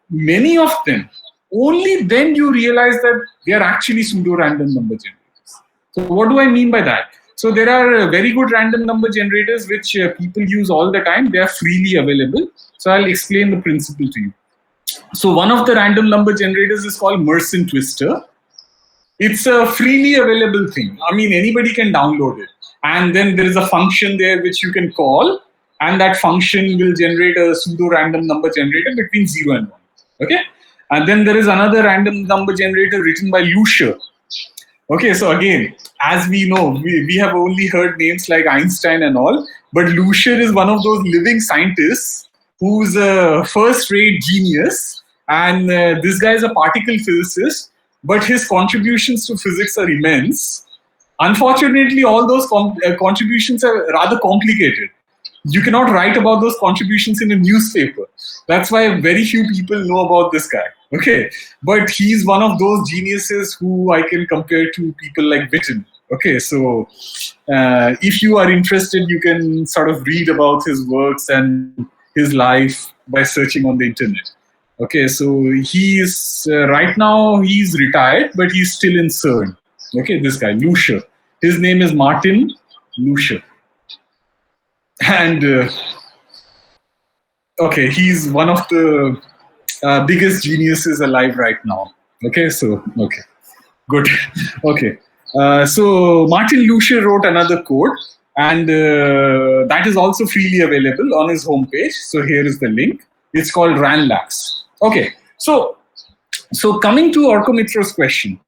many of them, only then you realize that they are actually pseudo-random number generators. So what do I mean by that? So there are very good random number generators which people use all the time. They are freely available. So I'll explain the principle to you. So one of the random number generators is called Mersenne Twister. It's a freely available thing. I mean, anybody can download it. And then there is a function there which you can call, and that function will generate a pseudo-random number generator between 0 and 1. Okay? And then there is another random number generator written by Lucier. Okay, so again, as we know, we have only heard names like Einstein and all, but Lucier is one of those living scientists who's a first-rate genius, and this guy is a particle physicist, but his contributions to physics are immense. Unfortunately, all those contributions are rather complicated. You cannot write about those contributions in a newspaper. That's why very few people know about this guy. Okay, but he's one of those geniuses who I can compare to people like Witten. Okay, so if you are interested, you can sort of read about his works and his life by searching on the internet. Okay, so he is right now he's retired, but he's still in CERN. Okay, this guy Lucia. His name is Martin Lucia, and okay, he's one of the biggest geniuses alive right now. Okay, so okay, good. Okay, so Martin Lucia wrote another code, and that is also freely available on his homepage. So here is the link. It's called RANLAX. Okay, so coming to Orkomitro's question,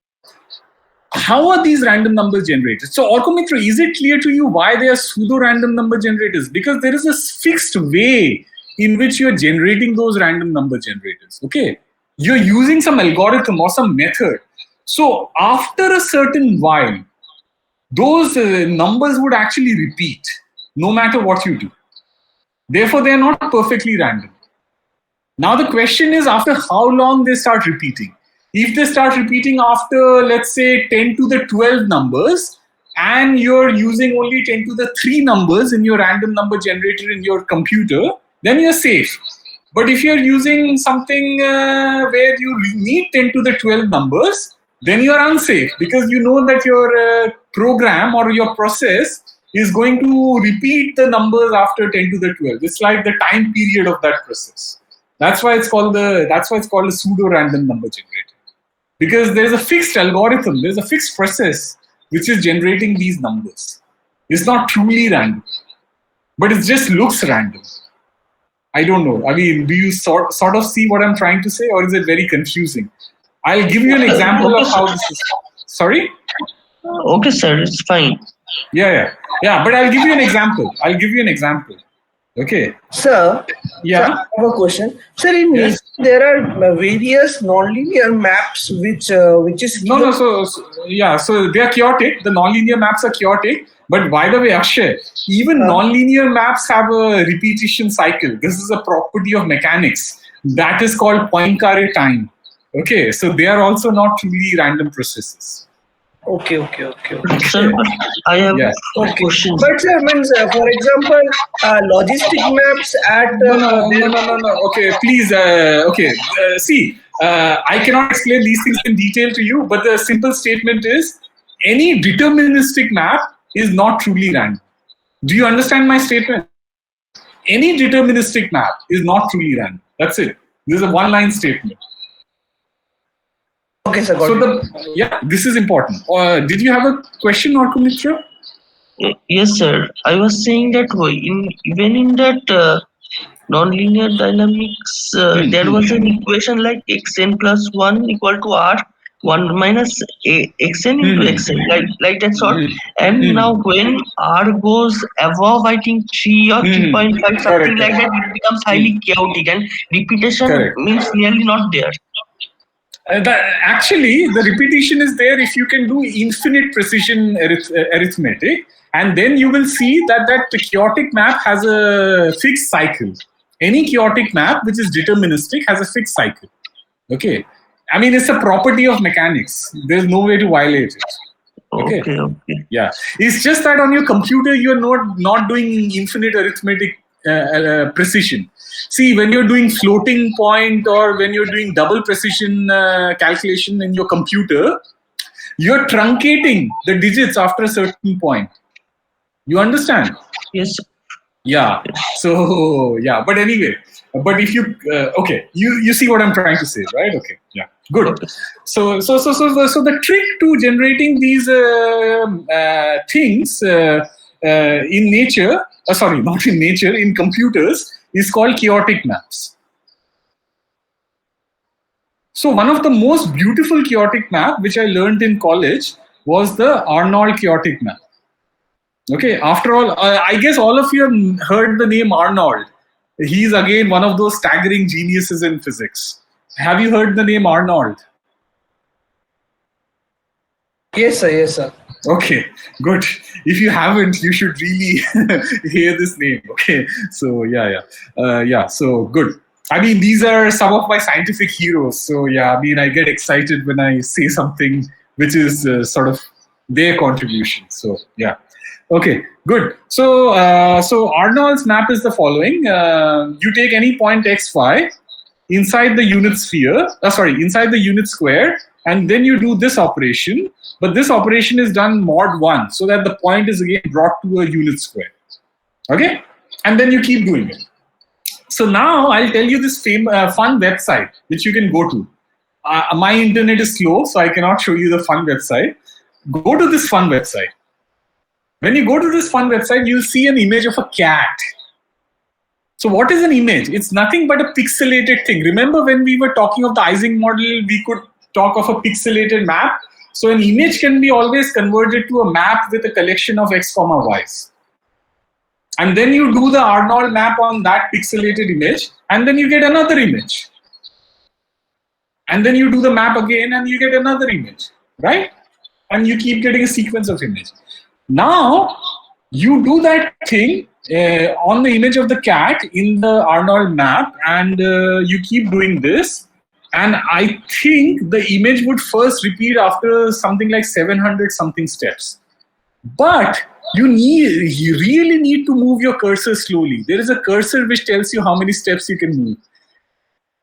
how are these random numbers generated? So Orkomitra, is it clear to you why they are pseudo-random number generators? Because there is a fixed way in which you are generating those random number generators. Okay, you're using some algorithm or some method. So after a certain while, those numbers would actually repeat no matter what you do. Therefore, they are not perfectly random. Now the question is, after how long they start repeating? If they start repeating after, let's say, 10 to the 12 numbers, and you're using only 10 to the 3 numbers in your random number generator in your computer, then you're safe. But if you're using something where you need 10 to the 12 numbers, then you're unsafe, because you know that your program or your process is going to repeat the numbers after 10 to the 12. It's like the time period of that process. That's why it's called a pseudo-random number generator, because there's a fixed algorithm, there's a fixed process which is generating these numbers. It's not truly random, but it just looks random. I don't know. I mean, do you sort of see what I'm trying to say, or is it very confusing? I'll give you an example of how this is. Sorry? Okay, sir, it's fine. Yeah. But I'll give you an example. Okay. Sir, Yeah. sir, I have a question. Sir, in Yes. nature, there are various nonlinear maps which is No. given- So they are chaotic. The nonlinear maps are chaotic. But by the way, Akshay, even nonlinear maps have a repetition cycle. This is a property of mechanics that is called Poincare time. Okay, so they are also not truly random processes. Okay. Sir, but I have Yeah. a question. But sir, means for example, logistic maps at No. Okay, please. See, I cannot explain these things in detail to you, but the simple statement is any deterministic map is not truly random. Do you understand my statement? Any deterministic map is not truly random. That's it. This is a one-line statement. Okay, sir. Got it. This is important. Did you have a question, Orkomitra? Yes, sir. I was saying that even in that nonlinear dynamics, there was an equation like xn plus 1 equal to r 1 minus xn into xn, like that sort. And now when r goes above, I think 3 or 3.5, something like that, it becomes highly chaotic, and repetition Correct. means nearly not there. Actually, the repetition is there if you can do infinite precision arithmetic, and then you will see that chaotic map has a fixed cycle. Any chaotic map which is deterministic has a fixed cycle. Okay, I mean, it's a property of mechanics. There's no way to violate it. Okay. Yeah, it's just that on your computer you're not doing infinite arithmetic precision. See, when you're doing floating point or when you're doing double precision calculation in your computer, you're truncating the digits after a certain point. You understand? Yes. Yeah. So yeah, but anyway, but if you you see what I'm trying to say, right? Okay. Yeah. Good. Okay. So the trick to generating these things in nature, not in nature, in computers, is called chaotic maps. So one of the most beautiful chaotic map which I learned in college was the Arnold chaotic map. Okay, after all, I guess all of you have heard the name Arnold. He's again one of those staggering geniuses in physics. Have you heard the name Arnold? Yes, sir. Okay, good. If you haven't, you should really hear this name. Okay, so yeah. So good. I mean, these are some of my scientific heroes. So yeah, I mean, I get excited when I say something which is sort of their contribution. So yeah. Okay, good. So Arnold's map is the following. You take any point xy inside the unit sphere, inside the unit square, and then you do this operation. But this operation is done mod 1, so that the point is again brought to a unit square. Okay? And then you keep doing it. So now I'll tell you this fun website which you can go to. My internet is slow, so I cannot show you the fun website. Go to this fun website. When you go to this fun website, you'll see an image of a cat. So what is an image? It's nothing but a pixelated thing. Remember when we were talking of the Ising model, we could talk of a pixelated map. So an image can be always converted to a map with a collection of x, y's. And then you do the Arnold map on that pixelated image, and then you get another image. And then you do the map again, and you get another image, right? And you keep getting a sequence of images. Now, you do that thing on the image of the cat in the Arnold map, and you keep doing this. And I think the image would first repeat after something like 700 something steps. But you really need to move your cursor slowly. There is a cursor which tells you how many steps you can move.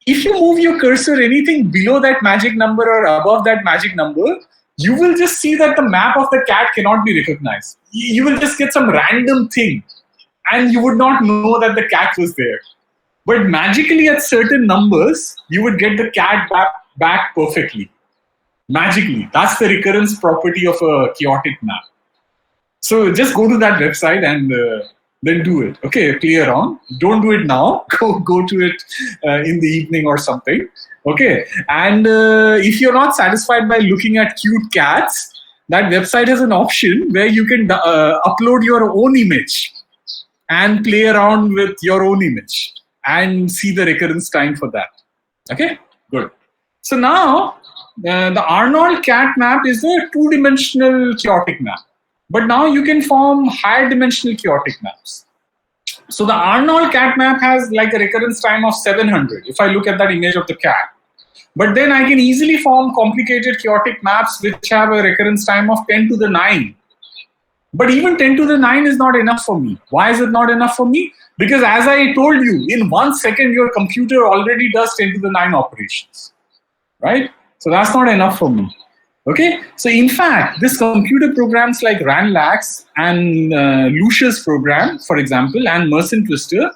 If you move your cursor anything below that magic number or above that magic number, you will just see that the map of the cat cannot be recognized. You will just get some random thing, and you would not know that the cat was there. But magically at certain numbers, you would get the cat back perfectly. Magically. That's the recurrence property of a chaotic map. So just go to that website and then do it. Okay, clear on. Don't do it now. Go to it in the evening or something. Okay, and if you're not satisfied by looking at cute cats, that website has an option where you can upload your own image and play around with your own image and see the recurrence time for that. Okay, good. So now the Arnold cat map is a two-dimensional chaotic map. But now you can form higher dimensional chaotic maps. So the Arnold cat map has like a recurrence time of 700 if I look at that image of the cat. But then I can easily form complicated chaotic maps which have a recurrence time of 10 to the 9. But even 10 to the 9 is not enough for me. Why is it not enough for me? Because as I told you, in 1 second your computer already does 10 to the 9 operations. Right? So that's not enough for me. Okay, so in fact, this computer programs like Ranlax and Lucia's program, for example, and Mersenne Twister,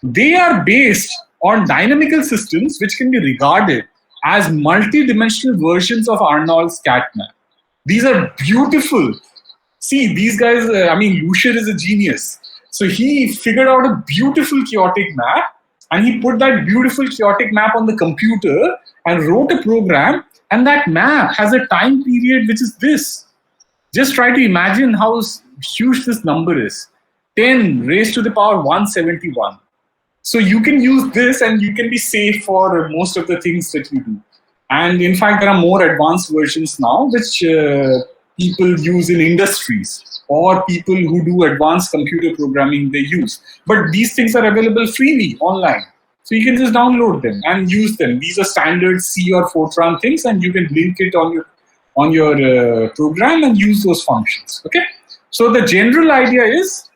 they are based on dynamical systems which can be regarded as multi-dimensional versions of Arnold's cat map. These are beautiful. See, these guys, Lucia is a genius. So he figured out a beautiful chaotic map, and he put that beautiful chaotic map on the computer and wrote a program. And that map has a time period which is this. Just try to imagine how huge this number is. 10 raised to the power 171. So you can use this and you can be safe for most of the things that you do. And in fact, there are more advanced versions now which people use in industries or people who do advanced computer programming they use. But these things are available freely online. So you can just download them and use them. These are standard C or Fortran things, and you can link it on your program and use those functions. Okay. So the general idea is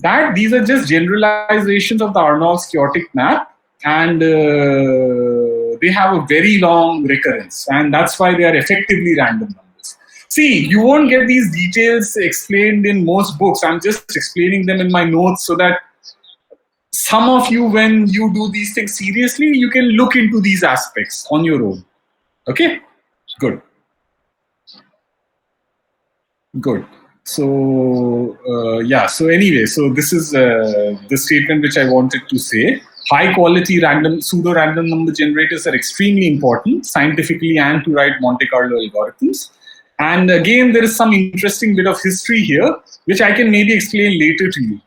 that these are just generalizations of the Arnold's chaotic map, and they have a very long recurrence, and that's why they are effectively random numbers. See, you won't get these details explained in most books. I'm just explaining them in my notes so that some of you, when you do these things seriously, you can look into these aspects on your own. Okay, good. Good. So so anyway, so this is the statement which I wanted to say. High quality pseudo-random number generators are extremely important scientifically and to write Monte Carlo algorithms. And again, there is some interesting bit of history here, which I can maybe explain later to you.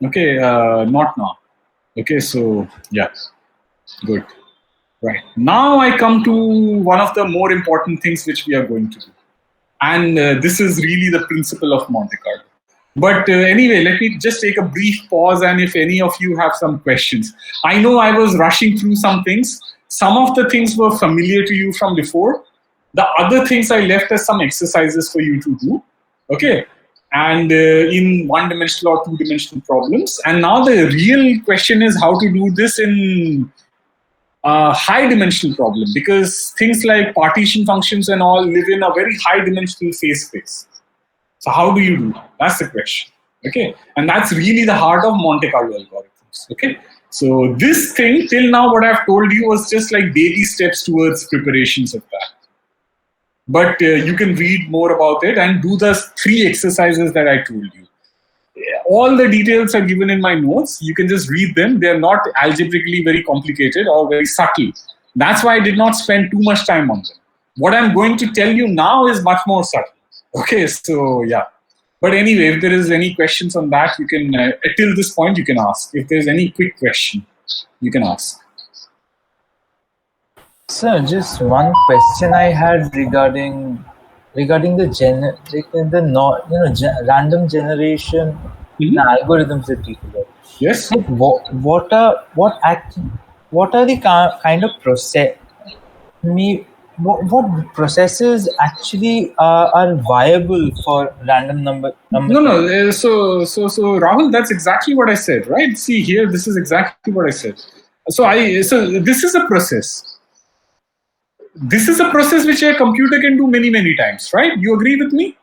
Okay, not now. Okay, so yeah, good. Right. Now I come to one of the more important things which we are going to do. And this is really the principle of Monte Carlo. But anyway, let me just take a brief pause, and if any of you have some questions. I know I was rushing through some things. Some of the things were familiar to you from before. The other things I left as some exercises for you to do. Okay. And in one-dimensional or two-dimensional problems. And now the real question is how to do this in a high-dimensional problem, because things like partition functions and all live in a very high-dimensional phase space. So how do you do that? That's the question. Okay, and that's really the heart of Monte Carlo algorithms. Okay, so this thing till now, what I've told you was just like baby steps towards preparations of that. But you can read more about it and do the 3 exercises that I told you. All the details are given in my notes. You can just read them. They are not algebraically very complicated or very subtle. That's why I did not spend too much time on them. What I'm going to tell you now is much more subtle. Okay, so yeah. But anyway, if there is any questions on that, you can, till this point, you can ask. If there's any quick question, you can ask. Sir, just one question I had regarding the random generation algorithms that people have. Yes. Like what are the kind of process? What processes actually are viable for random number? No. So Rahul, that's exactly what I said, right? See here, this is exactly what I said. So this is a process. This is a process which a computer can do many times, right? You agree with me?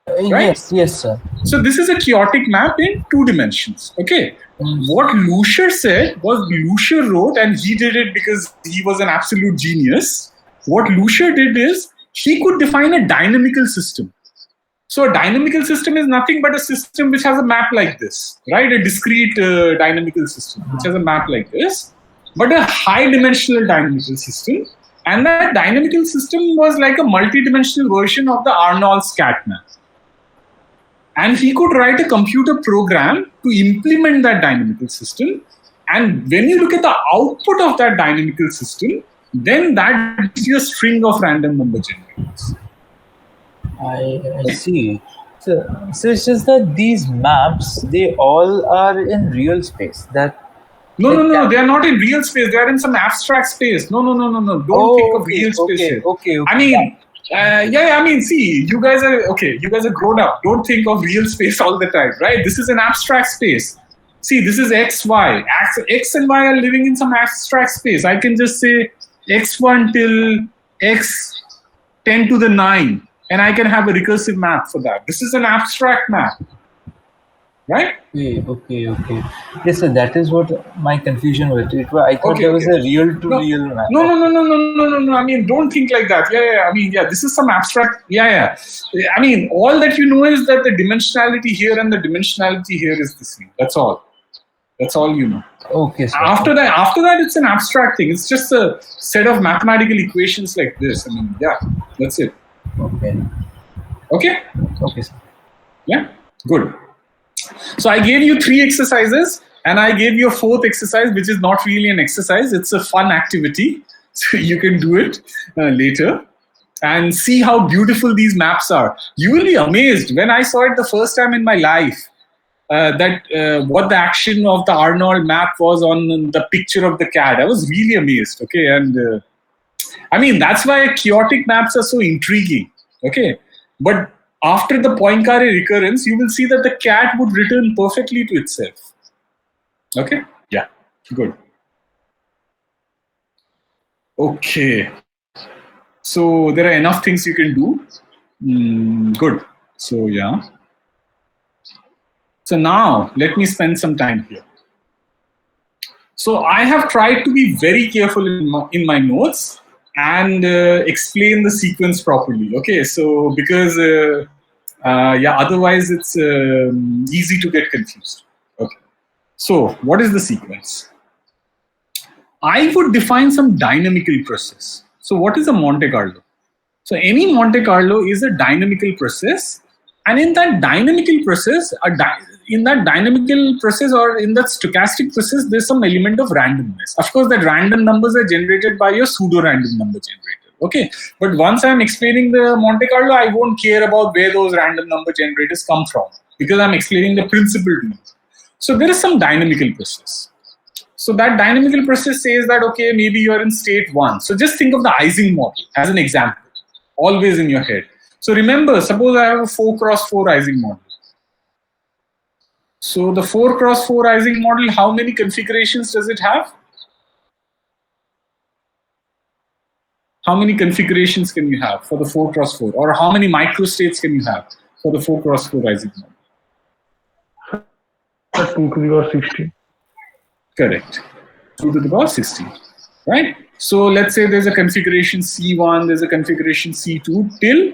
Right? Yes, sir. So this is a chaotic map in 2 dimensions. Okay. What Lucier said was, Lucier wrote, and he did it because he was an absolute genius. What Lucier did is he could define a dynamical system. So a dynamical system is nothing but a system which has a map like this, right? A discrete dynamical system which has a map like this, but a high-dimensional dynamical system. And that dynamical system was like a multi-dimensional version of the Arnold scat map. And he could write a computer program to implement that dynamical system. And when you look at the output of that dynamical system, then that gives you a string of random number generators. I see. So it's just that these maps, they all are in real space. No, they are not in real space. They are in some abstract space. No. Don't think of real space here. Okay. I mean, I mean, see, you guys are grown up. Don't think of real space all the time, right? This is an abstract space. See, this is X, Y. X and Y are living in some abstract space. I can just say X1 till X 10 to the 9, and I can have a recursive map for that. This is an abstract map, right? Okay. Yes, sir, that is what my confusion with it. I thought there was a real to real map. No. I mean, don't think like that. Yeah. I mean, this is some abstract. Yeah. I mean, all that you know is that the dimensionality here and the dimensionality here is the same. That's all. That's all you know. Okay, sir. After that, it's an abstract thing. It's just a set of mathematical equations like this. I mean, that's it. Okay, sir. Yeah, good. So I gave you 3 exercises, and I gave you a 4th exercise, which is not really an exercise. It's a fun activity. So you can do it later and see how beautiful these maps are. You will be amazed. When I saw it the first time in my life, what the action of the Arnold map was on the picture of the cat, I was really amazed. Okay, and I mean, that's why chaotic maps are so intriguing. Okay, but after the Poincare recurrence, you will see that the cat would return perfectly to itself. Okay? Yeah, good. Okay. So there are enough things you can do. Good. So yeah. So now let me spend some time here. So I have tried to be very careful in my notes and explain the sequence properly. Okay, so because otherwise it's easy to get confused. Okay, so what is the sequence? I would define some dynamical process. So what is a Monte Carlo? So any Monte Carlo is a dynamical process, and in that dynamical process, or in that stochastic process, there's some element of randomness. Of course, that random numbers are generated by your pseudo-random number generator. Okay, but once I'm explaining the Monte Carlo, I won't care about where those random number generators come from because I'm explaining the principle to you. So there is some dynamical process. So that dynamical process says that, okay, maybe you are in state 1. So just think of the Ising model as an example, always in your head. So remember, suppose I have a 4x4 Ising model. So the 4x4 Ising model, how many configurations does it have? How many configurations can you have for the 4x4? Or how many microstates can you have for the 4x4 Ising model? 2 to the power 16. Correct. 2 to the power 16. Right? So let's say there's a configuration C1, there's a configuration C2 till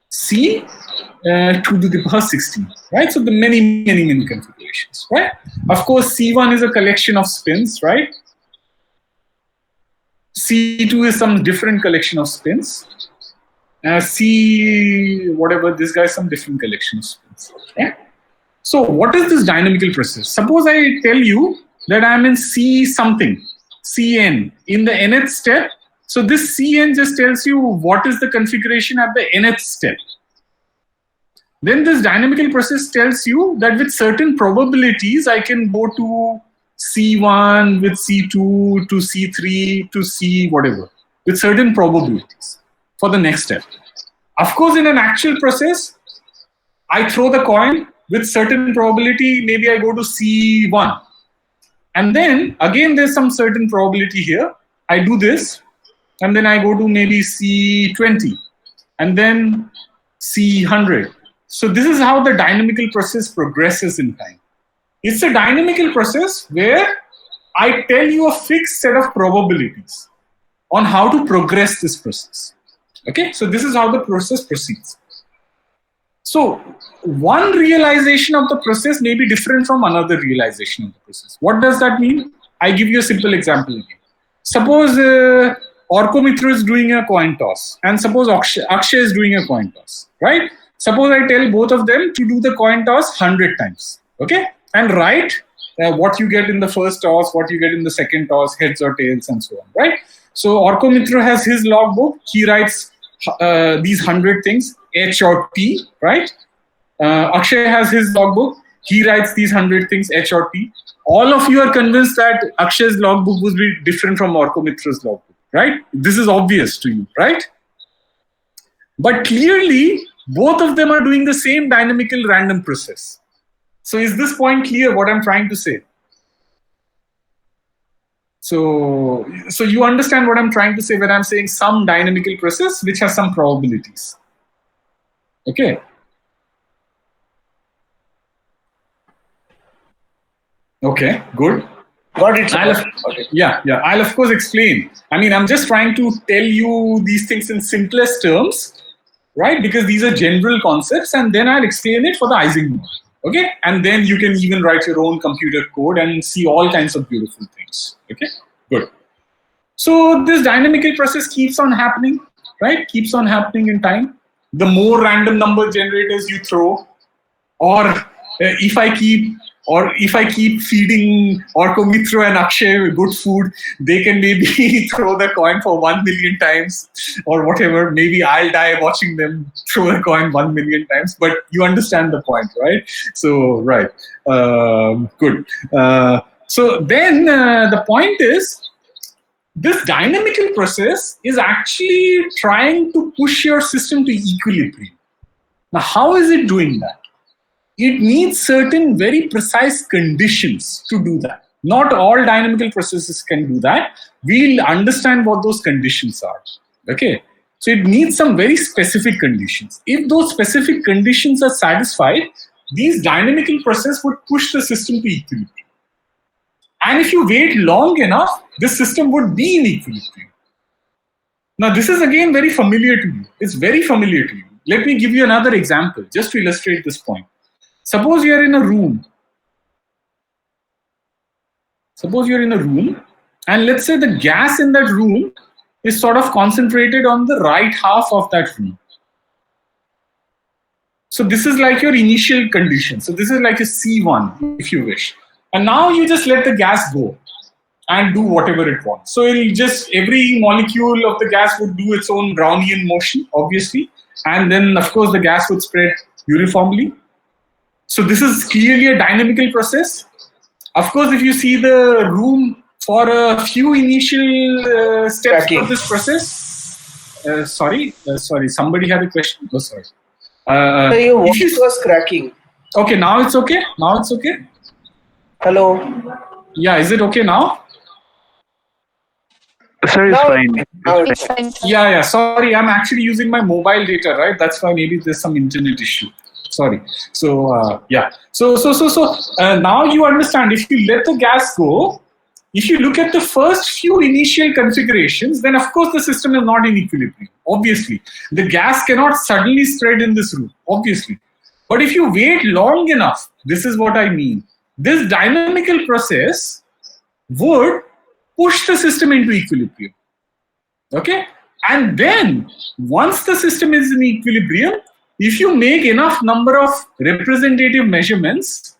C 2 to the power 16. Right? So the many configurations. Right? Of course, C1 is a collection of spins, right? C2 is some different collection of spins. C whatever, this guy is some different collection of spins. Right? So what is this dynamical process? Suppose I tell you that I'm in C something, Cn, in the nth step. So this Cn just tells you what is the configuration at the nth step. Then this dynamical process tells you that with certain probabilities, I can go to C1, with C2, to C3, to C whatever, with certain probabilities for the next step. Of course, in an actual process, I throw the coin with certain probability, maybe I go to C1. And then again, there's some certain probability here. I do this, and then I go to maybe C20, and then C100. So this is how the dynamical process progresses in time. It's a dynamical process where I tell you a fixed set of probabilities on how to progress this process. Okay, so this is how the process proceeds. So one realization of the process may be different from another realization of the process. What does that mean? I give you a simple example again. Suppose Orkomitra is doing a coin toss, and suppose Akshay is doing a coin toss, right? Suppose I tell both of them to do the coin toss 100 times, okay? And write what you get in the first toss, what you get in the second toss, heads or tails, and so on, right? So Orkomitra has his logbook. He writes these 100 things, H or T, right? Akshay has his logbook. He writes these 100 things, H or T. All of you are convinced that Akshay's logbook would be different from Orkomitra's logbook, right? This is obvious to you, right? But clearly, both of them are doing the same dynamical random process. So is this point clear what I'm trying to say? So you understand what I'm trying to say when I'm saying some dynamical process which has some probabilities. Okay. Okay, good. Got it. I'll of course explain. I mean, I'm just trying to tell you these things in simplest terms, right? Because these are general concepts, and then I'll explain it for the Ising model. Okay, and then you can even write your own computer code and see all kinds of beautiful things. Okay, good. So this dynamical process keeps on happening, right? Keeps on happening in time. The more random number generators you throw, or if I keep feeding Orkomitra and Akshay good food, they can maybe throw the coin for 1 million times or whatever. Maybe I'll die watching them throw the coin 1 million times, but you understand the point, right? So, right. Good. So then the point is, this dynamical process is actually trying to push your system to equilibrium. Now, how is it doing that? It needs certain very precise conditions to do that. Not all dynamical processes can do that. We'll understand what those conditions are. Okay. So it needs some very specific conditions. If those specific conditions are satisfied, these dynamical processes would push the system to equilibrium. And if you wait long enough, this system would be in equilibrium. Now, this is again very familiar to you. It's very familiar to you. Let me give you another example just to illustrate this point. Suppose you're in a room. And let's say the gas in that room is sort of concentrated on the right half of that room. So this is like your initial condition. So this is like a C1, if you wish. And now you just let the gas go. and do whatever it wants. So it'll just, every molecule of the gas would do its own Brownian motion, obviously. And then, of course, the gas would spread uniformly. So this is clearly a dynamical process. Of course, if you see the room for a few initial steps of this process, sorry, somebody had a question. Oh, sorry. So your voice was cracking. Okay, now it's okay. Now it's okay. Hello. Yeah, is it okay now? Sir, it's Now fine. now It's fine. Yeah. Sorry, I'm actually using my mobile data, right? That's why maybe there's some internet issue. Sorry. So yeah. So now you understand. If you let the gas go, if you look at the first few initial configurations, then of course the system is not in equilibrium. Obviously, the gas cannot suddenly spread in this room. Obviously, but if you wait long enough, this is what I mean. This dynamical process would push the system into equilibrium. Okay? And then, once the system is in equilibrium, if you make enough number of representative measurements,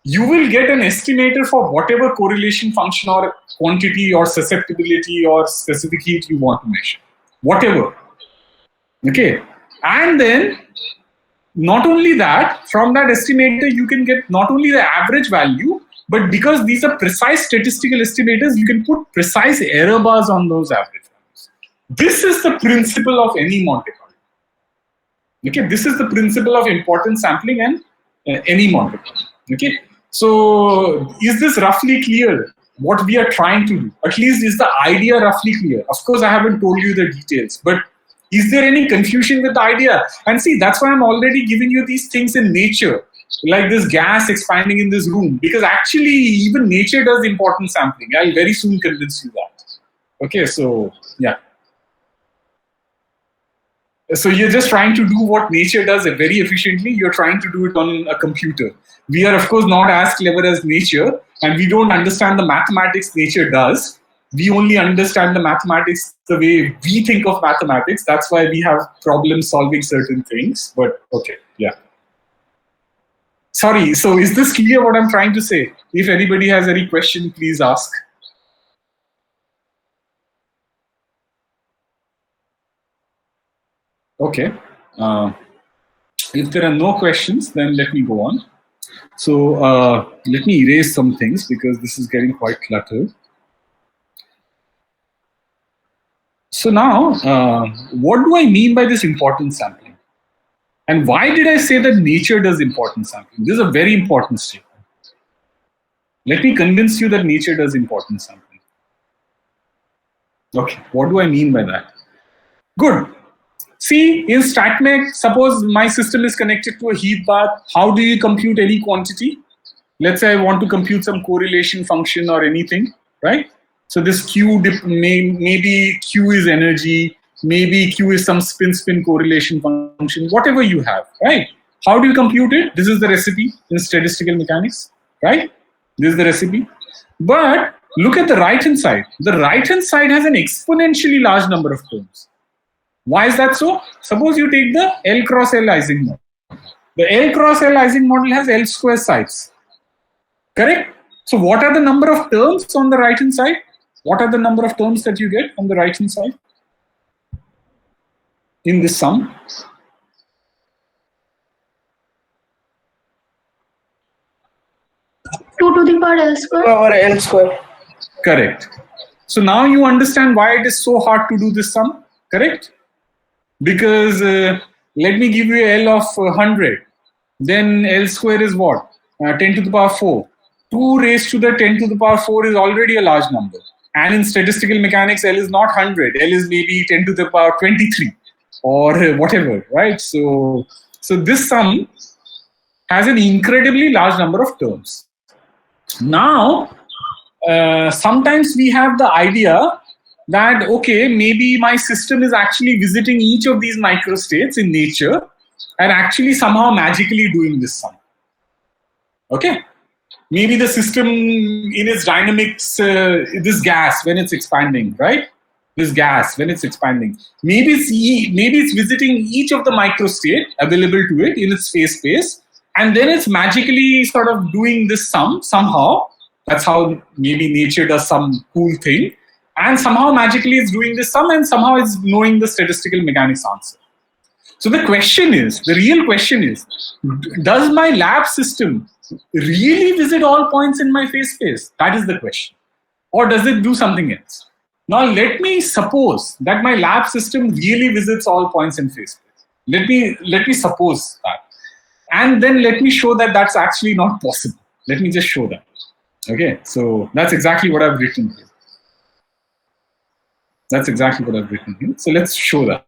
you will get an estimator for whatever correlation function or quantity or susceptibility or specific heat you want to measure. Whatever. Okay? And then, not only that, from that estimator, you can get not only the average value, but because these are precise statistical estimators, you can put precise error bars on those average values. This is the principle of any Monte Carlo. Okay, this is the principle of importance sampling and any Monte Carlo. Okay, so is this roughly clear? What we are trying to do? At least is the idea roughly clear? Of course, I haven't told you the details, but is there any confusion with the idea? And see, that's why I'm already giving you these things in nature, like this gas expanding in this room, because actually even nature does importance sampling. I'll very soon convince you that. Okay, so yeah. So you're just trying to do what nature does very efficiently. You're trying to do it on a computer. We are, of course, not as clever as nature, and we don't understand the mathematics nature does. We only understand the mathematics the way we think of mathematics. That's why we have problems solving certain things. But okay, yeah. Sorry, so is this clear what I'm trying to say? If anybody has any question, please ask. Okay. If there are no questions, then let me go on. So let me erase some things because this is getting quite cluttered. So now, what do I mean by this importance sampling? And why did I say that nature does importance sampling? This is a very important statement. Let me convince you that nature does importance sampling. Okay, what do I mean by that? Good. See, in StatMech, suppose my system is connected to a heat bath. How do you compute any quantity? Let's say I want to compute some correlation function or anything, right? So this Q, maybe Q is energy, maybe Q is some spin-spin correlation function, whatever you have, right? How do you compute it? This is the recipe in statistical mechanics, right? This is the recipe. But look at the right-hand side. The right-hand side has an exponentially large number of terms. Why is that so? Suppose you take the L cross L Ising model. The L cross L Ising model has L square sides. Correct? So what are the number of terms on the right-hand side? What are the number of terms that you get on the right-hand side in this sum? 2 to the power L square. Power L square. Correct. So now you understand why it is so hard to do this sum. Correct? Because let me give you L of 100. Then L square is what? 10 to the power 4. 2 raised to the 10 to the power 4 is already a large number. And in statistical mechanics, L is not 100. L is maybe 10 to the power 23 or whatever, right? So this sum has an incredibly large number of terms. Now, sometimes we have the idea that, okay, maybe my system is actually visiting each of these microstates in nature and actually somehow magically doing this sum. Okay? Maybe the system in its dynamics, this gas when it's expanding, right? This gas when it's expanding. Maybe it's visiting each of the microstate available to it in its phase space, and then it's magically sort of doing this sum somehow, That's how maybe nature does some cool thing. And somehow magically it's doing this sum, and somehow it's knowing the statistical mechanics answer. So the question is, the real question is, does my lab system really visit all points in my phase space? That is the question. Or does it do something else? Now let me suppose that my lab system really visits all points in phase space. Let me suppose that. And then let me show that that's actually not possible. Let me just show that. Okay, so that's exactly what I've written here. That's exactly what I've written here. So let's show that.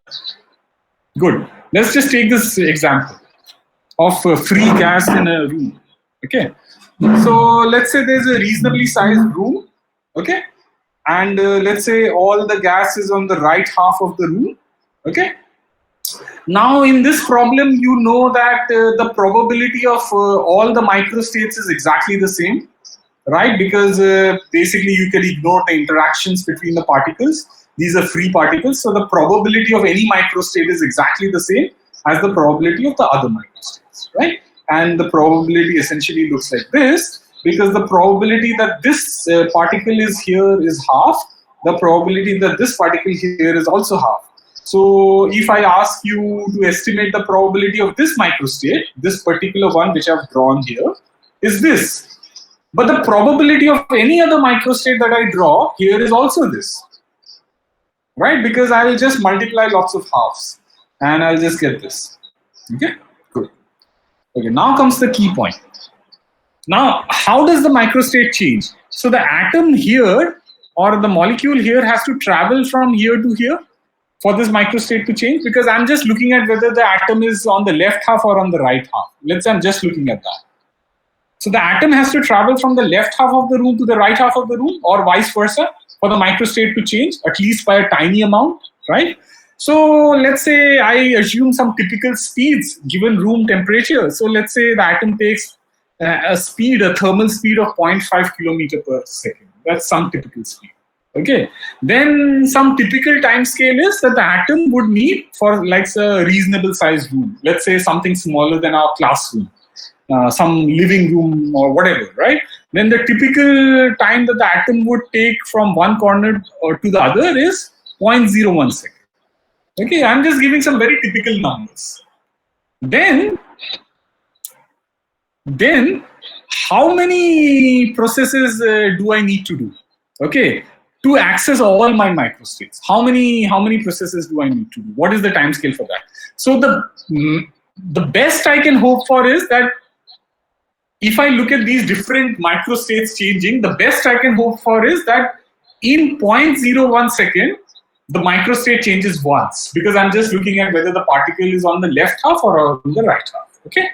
Good. Let's just take this example of free gas in a room. Okay. So let's say there's a reasonably sized room. Okay. And let's say all the gas is on the right half of the room. Okay. Now in this problem, you know that the probability of all the microstates is exactly the same, right? Because basically you can ignore the interactions between the particles. These are free particles, so the probability of any microstate is exactly the same as the probability of the other microstates, right? And the probability essentially looks like this, because the probability that this particle is here is half, the probability that this particle here is also half. So if I ask you to estimate the probability of this microstate, this particular one which I've drawn here, is this. But the probability of any other microstate that I draw here is also this. Right? Because I will just multiply lots of halves and I'll just get this. Okay, good. Okay, now comes the key point. Now, how does the microstate change? So the atom here or the molecule here has to travel from here to here for this microstate to change, because I'm just looking at whether the atom is on the left half or on the right half. Let's say I'm just looking at that. So the atom has to travel from the left half of the room to the right half of the room, or vice versa, for the microstate to change, at least by a tiny amount, right? So let's say I assume some typical speeds given room temperature. So let's say the atom takes a thermal speed of 0.5 kilometer per second. That's some typical speed. Okay. Then some typical time scale is that the atom would need for like a reasonable sized room. Let's say something smaller than our classroom. Some living room or whatever, right? Then the typical time that the atom would take from one corner to the other is 0.01 second. Okay, I'm just giving some very typical numbers. Then how many processes do I need to do? Okay, to access all my microstates. How many processes do I need to do? What is the time scale for that? So the best I can hope for is that if I look at these different microstates changing, the best I can hope for is that in 0.01 second, the microstate changes once, because I'm just looking at whether the particle is on the left half or on the right half, okay?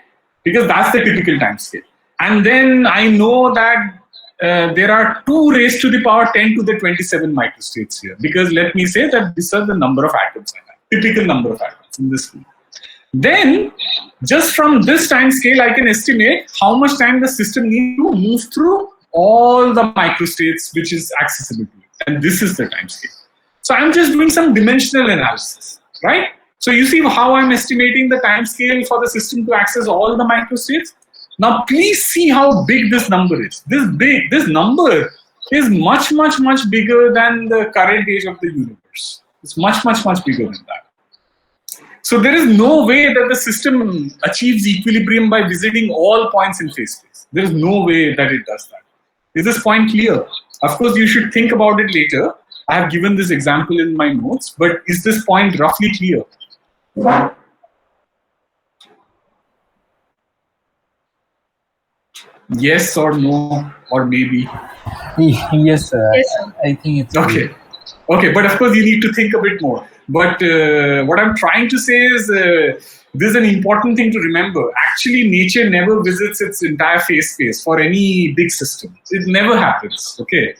Because that's the typical time scale. And then I know that there are 2 raised to the power 10 to the 27 microstates here, because let me say that these are the number of atoms I have, typical number of atoms in this field. Then, just from this time scale, I can estimate how much time the system needs to move through all the microstates which is accessible to it. And this is the time scale. So I'm just doing some dimensional analysis, right? So you see how I'm estimating the time scale for the system to access all the microstates? Now, please see how big this number is. This number is much, much, much bigger than the current age of the universe. It's much, much, much bigger than that. So there is no way that the system achieves equilibrium by visiting all points in phase space. There is no way that it does that. Is this point clear? Of course, you should think about it later. I have given this example in my notes, but is this point roughly clear? Yes or no, or maybe? Yes, sir. Yes, sir. I think it's Okay. Okay, but of course you need to think a bit more. But what I'm trying to say is this is an important thing to remember. Actually, nature never visits its entire phase space for any big system. It never happens. Okay.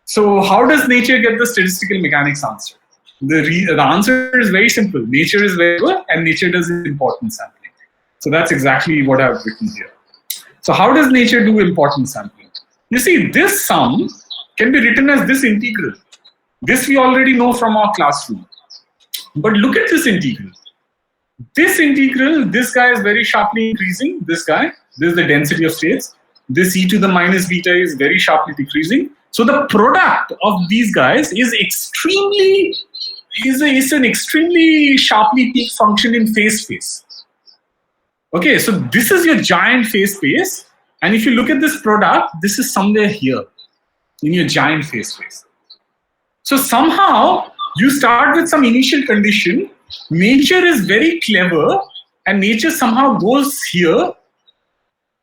So how does nature get the statistical mechanics answer? The answer is very simple. Nature is variable and nature does importance sampling. So that's exactly what I've written here. So how does nature do importance sampling? You see, this sum can be written as this integral. This we already know from our classroom. But look at this integral. This integral, this guy is very sharply increasing, this guy. This is the density of states. This e to the minus beta is very sharply decreasing. So the product of these guys is an extremely sharply peaked function in phase space. Okay, so this is your giant phase space, and if you look at this product, this is somewhere here in your giant phase space. So somehow you start with some initial condition. Nature is very clever, and nature somehow goes here,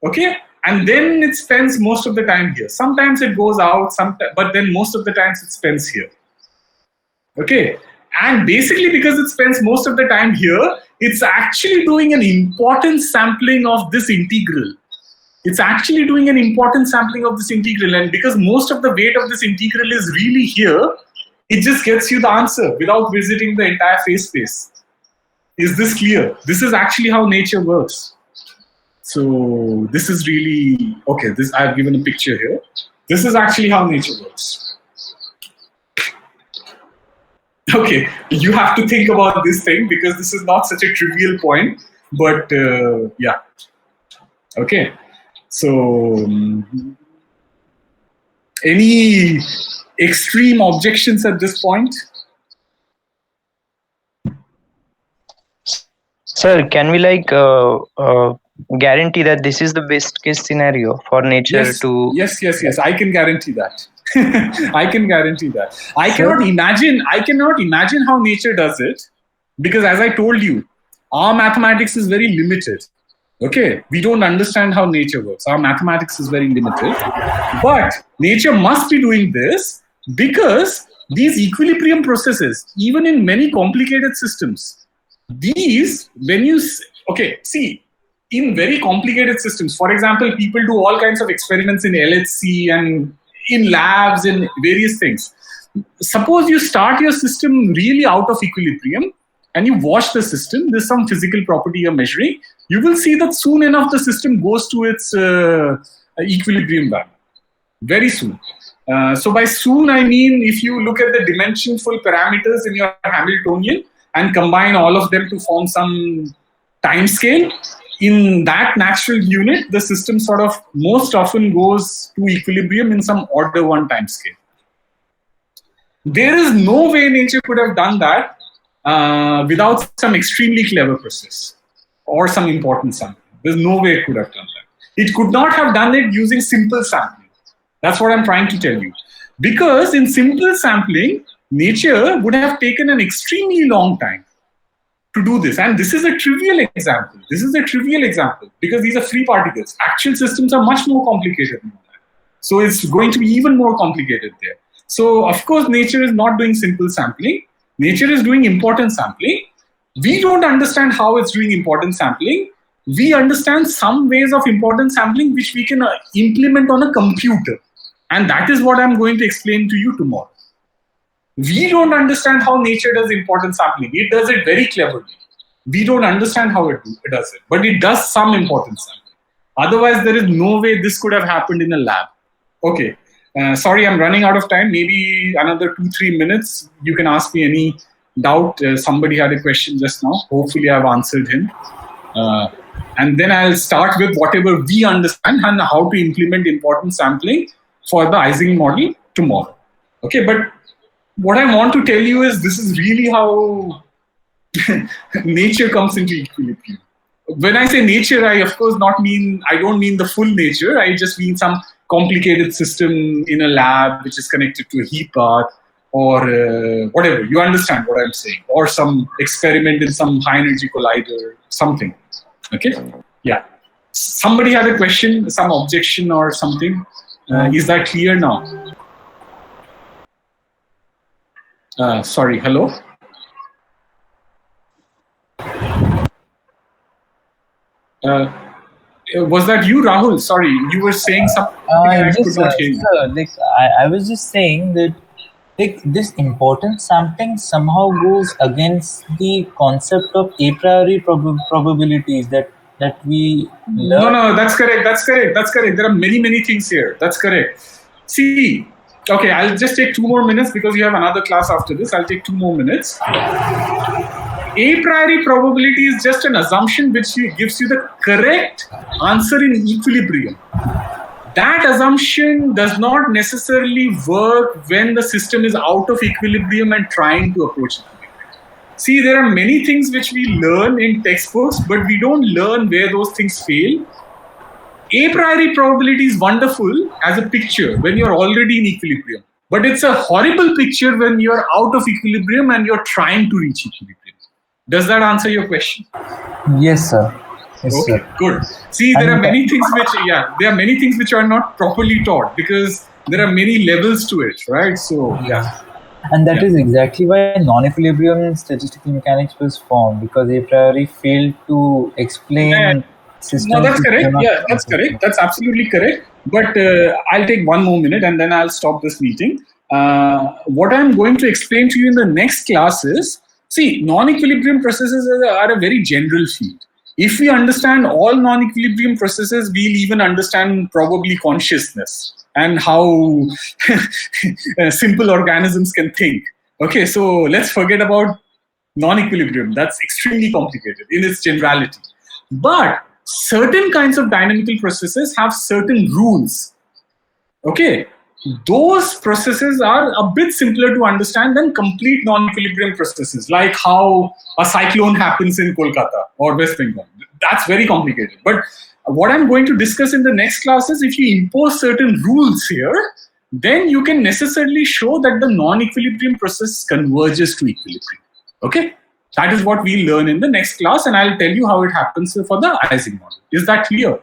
okay, and then it spends most of the time here. Sometimes it goes out, but then most of the times it spends here. Okay, and basically because it spends most of the time here, it's actually doing an important sampling of this integral. And because most of the weight of this integral is really here, it just gets you the answer without visiting the entire phase space. Is this clear? This is actually how nature works. So this is really, okay, I've given a picture here. This is actually how nature works. Okay, you have to think about this thing because this is not such a trivial point, but yeah. Okay, so any extreme objections at this point? Sir, can we guarantee that this is the best case scenario for nature to? Yes. I can guarantee that. I can guarantee that. I cannot imagine how nature does it because, as I told you, our mathematics is very limited. Okay, we don't understand how nature works. Our mathematics is very limited, but nature must be doing this because these equilibrium processes, even in many complicated systems, in very complicated systems, for example, people do all kinds of experiments in LHC and in labs and various things. Suppose you start your system really out of equilibrium and you watch the system, there's some physical property you're measuring, you will see that soon enough the system goes to its equilibrium value. Very soon. So by soon, I mean if you look at the dimensionful parameters in your Hamiltonian and combine all of them to form some time scale, in that natural unit, the system sort of most often goes to equilibrium in some order 1 time scale. There is no way nature could have done that without some extremely clever process or some important sampling. There's no way it could have done that. It could not have done it using simple sampling. That's what I'm trying to tell you. Because in simple sampling, nature would have taken an extremely long time to do this. And this is a trivial example. Because these are free particles. Actual systems are much more complicated than that. So it's going to be even more complicated there. So of course, nature is not doing simple sampling. Nature is doing important sampling. We don't understand how it's doing important sampling. We understand some ways of important sampling which we can implement on a computer. And that is what I'm going to explain to you tomorrow. We don't understand how nature does important sampling. It does it very cleverly. We don't understand how it does it, but it does some important sampling. Otherwise, there is no way this could have happened in a lab. Okay, sorry, I'm running out of time. Maybe another 2-3 minutes. You can ask me any doubt. Somebody had a question just now. Hopefully, I've answered him. And then I'll start with whatever we understand and how to implement important sampling for the Ising model tomorrow. Okay, but what I want to tell you is this is really how nature comes into equilibrium. When I say nature, I of course I don't mean the full nature. I just mean some complicated system in a lab which is connected to a heat bath or whatever. You understand what I'm saying? Or some experiment in some high energy collider, something. Okay? Yeah. Somebody had a question, some objection or something. Is that clear now? Sorry, hello? Was that you, Rahul? Sorry, you were saying something I could not hear you. I was just saying that this important sampling somehow goes against the concept of a priori probabilities that we learn. No, that's correct. There are many things here. That's correct. See, okay, I'll just take 2 more minutes because you have another class after this. I'll take 2 more minutes. A priori probability is just an assumption which gives you the correct answer in equilibrium. that assumption does not necessarily work when the system is out of equilibrium and trying to approach equilibrium. See, there are many things which we learn in textbooks, but we don't learn where those things fail. A priori probability is wonderful as a picture when you're already in equilibrium, but it's a horrible picture when you're out of equilibrium and you're trying to reach equilibrium. Does that answer your question? Yes, sir. Yes, Okay, sir. good. See, there are many things which, there are many things which are not properly taught because there are many levels to it, right? So, And that is exactly why non-equilibrium statistical mechanics was formed, because a priori failed to explain systems. No, that's which correct. were not Yeah, that's correct. That's absolutely correct. But I'll take one more minute and then I'll stop this meeting. What I'm going to explain to you in the next class is, see, non-equilibrium processes are a very general field. If we understand all non-equilibrium processes, we'll even understand probably consciousness and how simple organisms can think. Okay, so let's forget about non-equilibrium. That's extremely complicated in its generality. But certain kinds of dynamical processes have certain rules. Okay, those processes are a bit simpler to understand than complete non-equilibrium processes, like how a cyclone happens in Kolkata or West Bengal. That's very complicated. But what I'm going to discuss in the next class is if you impose certain rules here, then you can necessarily show that the non-equilibrium process converges to equilibrium. Okay, that is what we'll learn in the next class, and I'll tell you how it happens for the Ising model. Is that clear?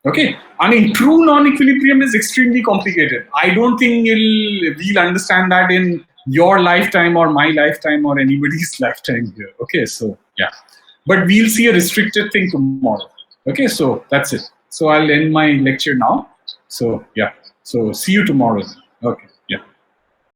Okay, I mean, true non-equilibrium is extremely complicated. I don't think we'll understand that in your lifetime or my lifetime or anybody's lifetime here. Okay, so yeah, but we'll see a restricted thing tomorrow. Okay, so that's it. So I'll end my lecture now. So yeah, so see you tomorrow. Okay.